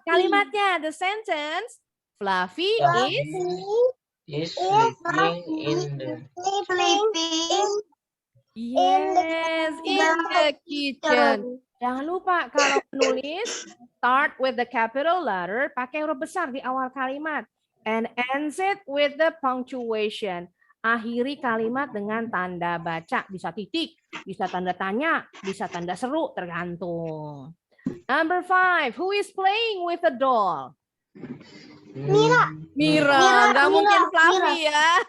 Kalimatnya, the sentence, Fluffy Is sleeping in the yes, in the kitchen. Jangan lupa kalau menulis, start with the capital letter, pakai huruf besar di awal kalimat. And ends it with the punctuation. Akhiri kalimat dengan tanda baca, bisa titik, bisa tanda tanya, bisa tanda seru, tergantung. Number 5, who is playing with a doll? Mira, nggak mungkin Fluffy ya.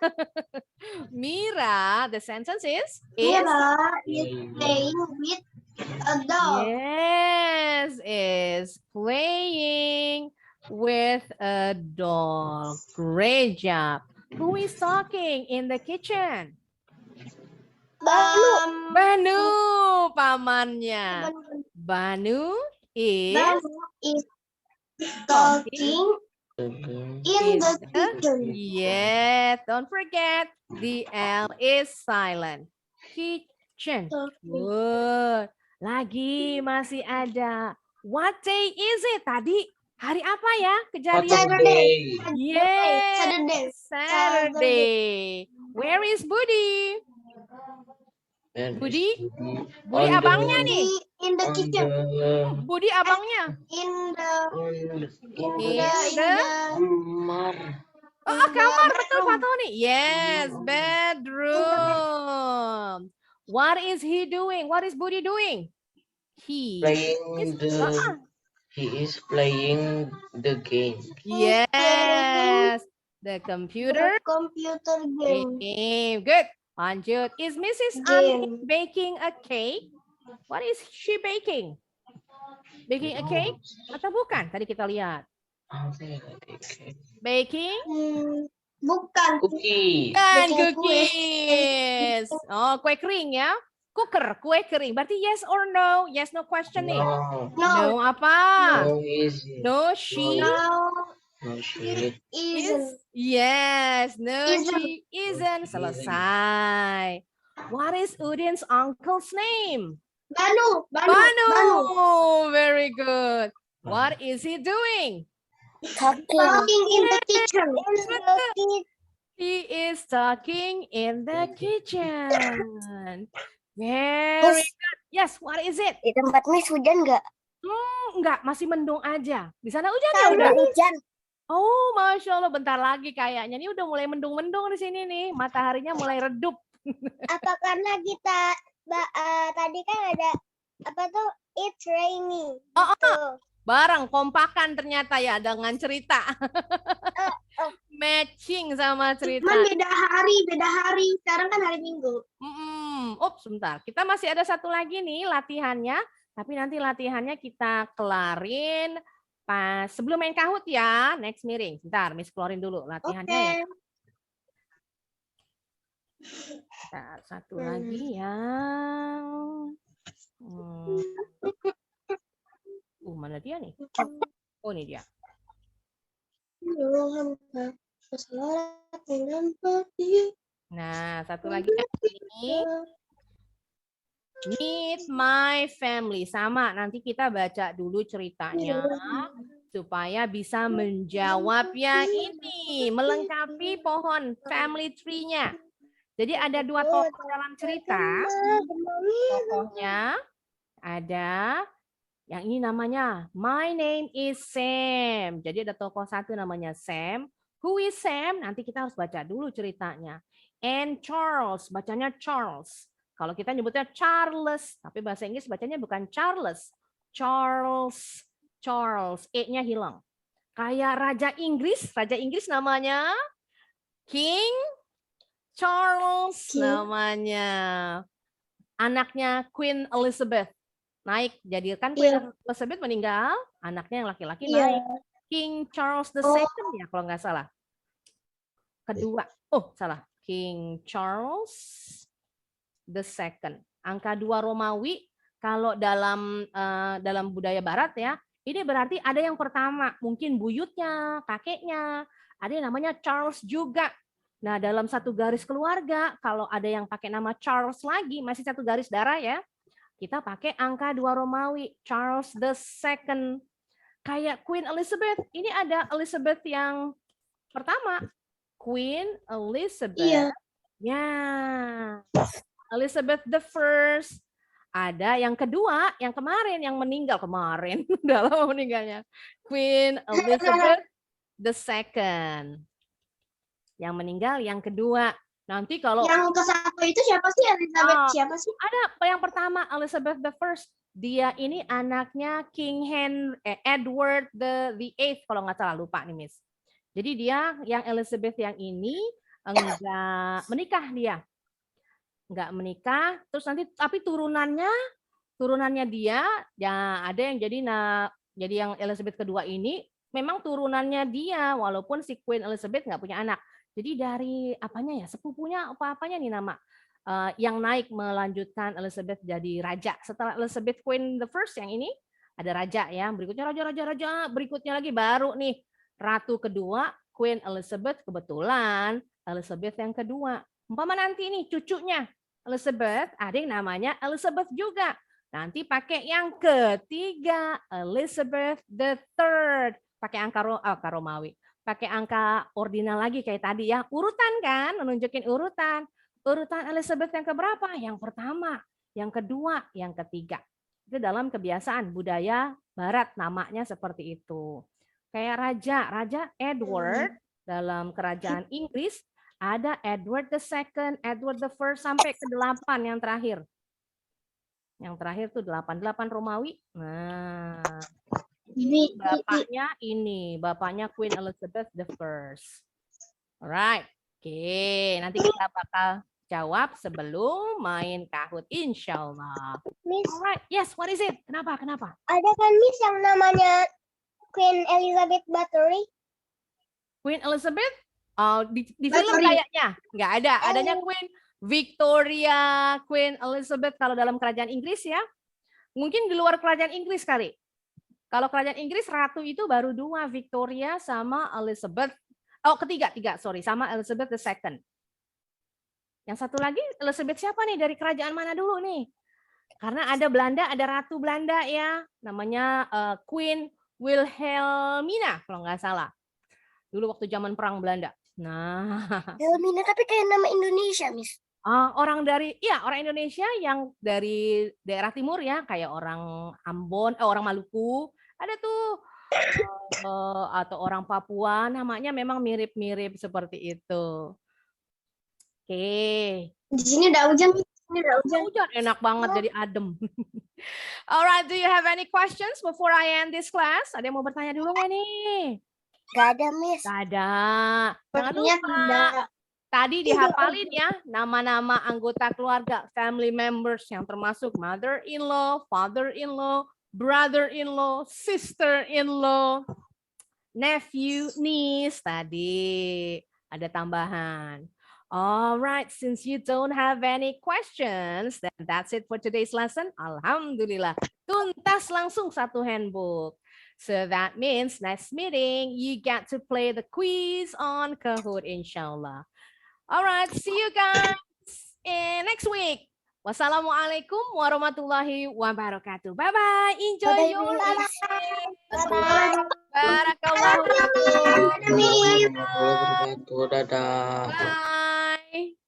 Mira, the sentence is Mira is playing with a doll. yes, is playing with a doll. Great job. Who is talking in the kitchen? Banu, pamannya. Banu is Talking in the kitchen. yes, don't forget the L is silent. Kitchen. Good. Lagi masih ada. What day is it? Tadi hari apa ya kejadian? Yes, Saturday. Where is Budi? Budi? Budi abangnya nih. In the on kitchen. the Budi abangnya. In the in the kamar. Oh, kamar betul Pak bedroom. Tony. Yes, bedroom. What is he doing? What is Budi doing? He Playing he is playing the game. Yes, the computer The computer game. game. Good. Lanjut. Is Mrs. Ani Game. baking a cake? What is she baking? Baking a cake atau bukan? Tadi kita lihat. Baking Bukan. Cookie. dan Baking kue. cookies. Oh, kue kering ya. Cooker, kue kering. Berarti yes or no? Yes, no question nih. No, No No. apa? no easy. No, she No shit. Isn't. Yes, no, Isn't. she isn't. Selesai. What is Udin's uncle's name? Banu. Banu. Very good. What is he doing? Talking in the kitchen. He is talking in the kitchen. Very good. Yes, what is it? Di tempat Miss hujan nggak? Enggak, masih mendung aja. Di sana hujan ya udah? Hujan. Oh, Masya Allah, bentar lagi kayaknya. Ini udah mulai mendung-mendung di sini nih. Mataharinya mulai redup. Apa karena kita tadi kan ada apa tuh? It's rainy. Oh. Bareng, kompakan ternyata ya dengan cerita. Matching sama cerita. Cuman beda hari. Sekarang kan hari Minggu. Sebentar. Kita masih ada satu lagi nih latihannya. Tapi nanti latihannya kita kelarin pas sebelum main Kahoot ya. Next meeting. Bentar, Miss keluarin dulu latihannya ya. Bentar, satu lagi yang... mana dia nih? Oh, ini dia. Nah, satu lagi ini. Meet my family. Sama, nanti kita baca dulu ceritanya supaya bisa menjawab yang ini, melengkapi pohon family tree-nya. Jadi ada dua tokoh dalam cerita. Tokohnya ada yang ini namanya My name is Sam. Jadi ada tokoh satu namanya Sam. Who is Sam? Nanti kita harus baca dulu ceritanya. And Charles, bacanya Charles. Kalau kita nyebutnya Charles, tapi bahasa Inggris bacanya bukan Charles. Charles. E-nya hilang. Kayak Raja Inggris namanya King Charles namanya. Anaknya Queen Elizabeth. Naik, jadi kan Queen Elizabeth meninggal, anaknya yang laki-laki naik. King Charles II ya kalau nggak salah. Kedua, salah. King Charles II. Angka 2 Romawi kalau dalam budaya Barat ya, ini berarti ada yang pertama, mungkin buyutnya, kakeknya, ada yang namanya Charles juga. Nah, dalam satu garis keluarga, kalau ada yang pakai nama Charles lagi, masih satu garis darah ya, kita pakai angka 2 Romawi, Charles II. Kayak Queen Elizabeth, ini ada Elizabeth yang pertama, Queen Elizabeth. Iya. Ya, Elizabeth the First. Ada yang kedua, yang kemarin, yang meninggal kemarin, udah lama meninggalnya, Queen Elizabeth the Second. Yang meninggal yang kedua. Nanti kalau yang ke satu itu siapa sih? Elizabeth siapa sih? Ada yang pertama Elizabeth the First. Dia ini anaknya King Edward the Eighth kalau nggak salah, lupa nih Miss. Jadi dia yang Elizabeth yang ini enggak menikah dia. Enggak menikah, terus nanti tapi turunannya dia ya ada yang jadi yang Elizabeth kedua ini memang turunannya dia walaupun si Queen Elizabeth nggak punya anak. Jadi dari apanya ya, sepupunya apa-apanya nih nama yang naik melanjutkan Elizabeth jadi raja. Setelah Elizabeth Queen the First yang ini ada raja ya, berikutnya raja, berikutnya lagi baru nih ratu kedua Queen Elizabeth, kebetulan Elizabeth yang kedua. Umpama nanti nih cucunya Elizabeth ada yang namanya Elizabeth juga. Nanti pakai yang ketiga Elizabeth the Third, pakai angka Romawi. Pakai angka ordinal lagi kayak tadi ya. Urutan kan, menunjukin urutan. Urutan Elizabeth yang keberapa? Yang pertama, yang kedua, yang ketiga. Itu dalam kebiasaan budaya barat namanya seperti itu. Kayak raja Edward dalam kerajaan Inggris ada Edward II, Edward I sampai ke 8 yang terakhir. Yang terakhir tuh 88 Romawi. Nah, bapaknya Queen Elizabeth I. Alright. Oke, nanti kita bakal jawab sebelum main Kahoot, insyaallah. Miss, Alright, yes, what is it? Kenapa? ada kan Miss yang namanya Queen Elizabeth Bathory? Queen Elizabeth? Oh, di film kayaknya nggak ada. Adanya Queen Victoria, Queen Elizabeth kalau dalam kerajaan Inggris ya. Mungkin di luar kerajaan Inggris kali. Kalau kerajaan Inggris ratu itu baru 2, Victoria sama Elizabeth. Oh, ketiga, sama Elizabeth II. Yang satu lagi Elizabeth siapa nih? Dari kerajaan mana dulu nih? Karena ada Belanda, ada Ratu Belanda ya. Namanya Queen Wilhelmina kalau nggak salah. Dulu waktu zaman perang Belanda. Nah, Wilhelmina tapi kayak nama Indonesia, Miss. orang Indonesia yang dari daerah timur ya, kayak orang Ambon, orang Maluku, ada tuh atau orang Papua, namanya memang mirip-mirip seperti itu. Oke. Di sini udah hujan. Hujan enak banget jadi adem. Alright, do you have any questions before I end this class? Ada yang mau bertanya dulu nggak nih? Gak ada, Miss. Gak ada. Jangan Sepertinya lupa. tidak. Tadi dihafalin ya nama-nama anggota keluarga, family members yang termasuk mother-in-law, father-in-law, brother-in-law, sister-in-law, nephew, niece. Tadi ada tambahan. Alright, since you don't have any questions, then that's it for today's lesson. Alhamdulillah, tuntas langsung satu handbook. So that means next meeting, you get to play the quiz on Kahoot, inshallah. Alright, see you guys in next week. Wassalamualaikum warahmatullahi wabarakatuh. Bye-bye. Enjoy your lesson. Barakallahu. Warahmatullahi wabarakatuh. Dadah. Bye.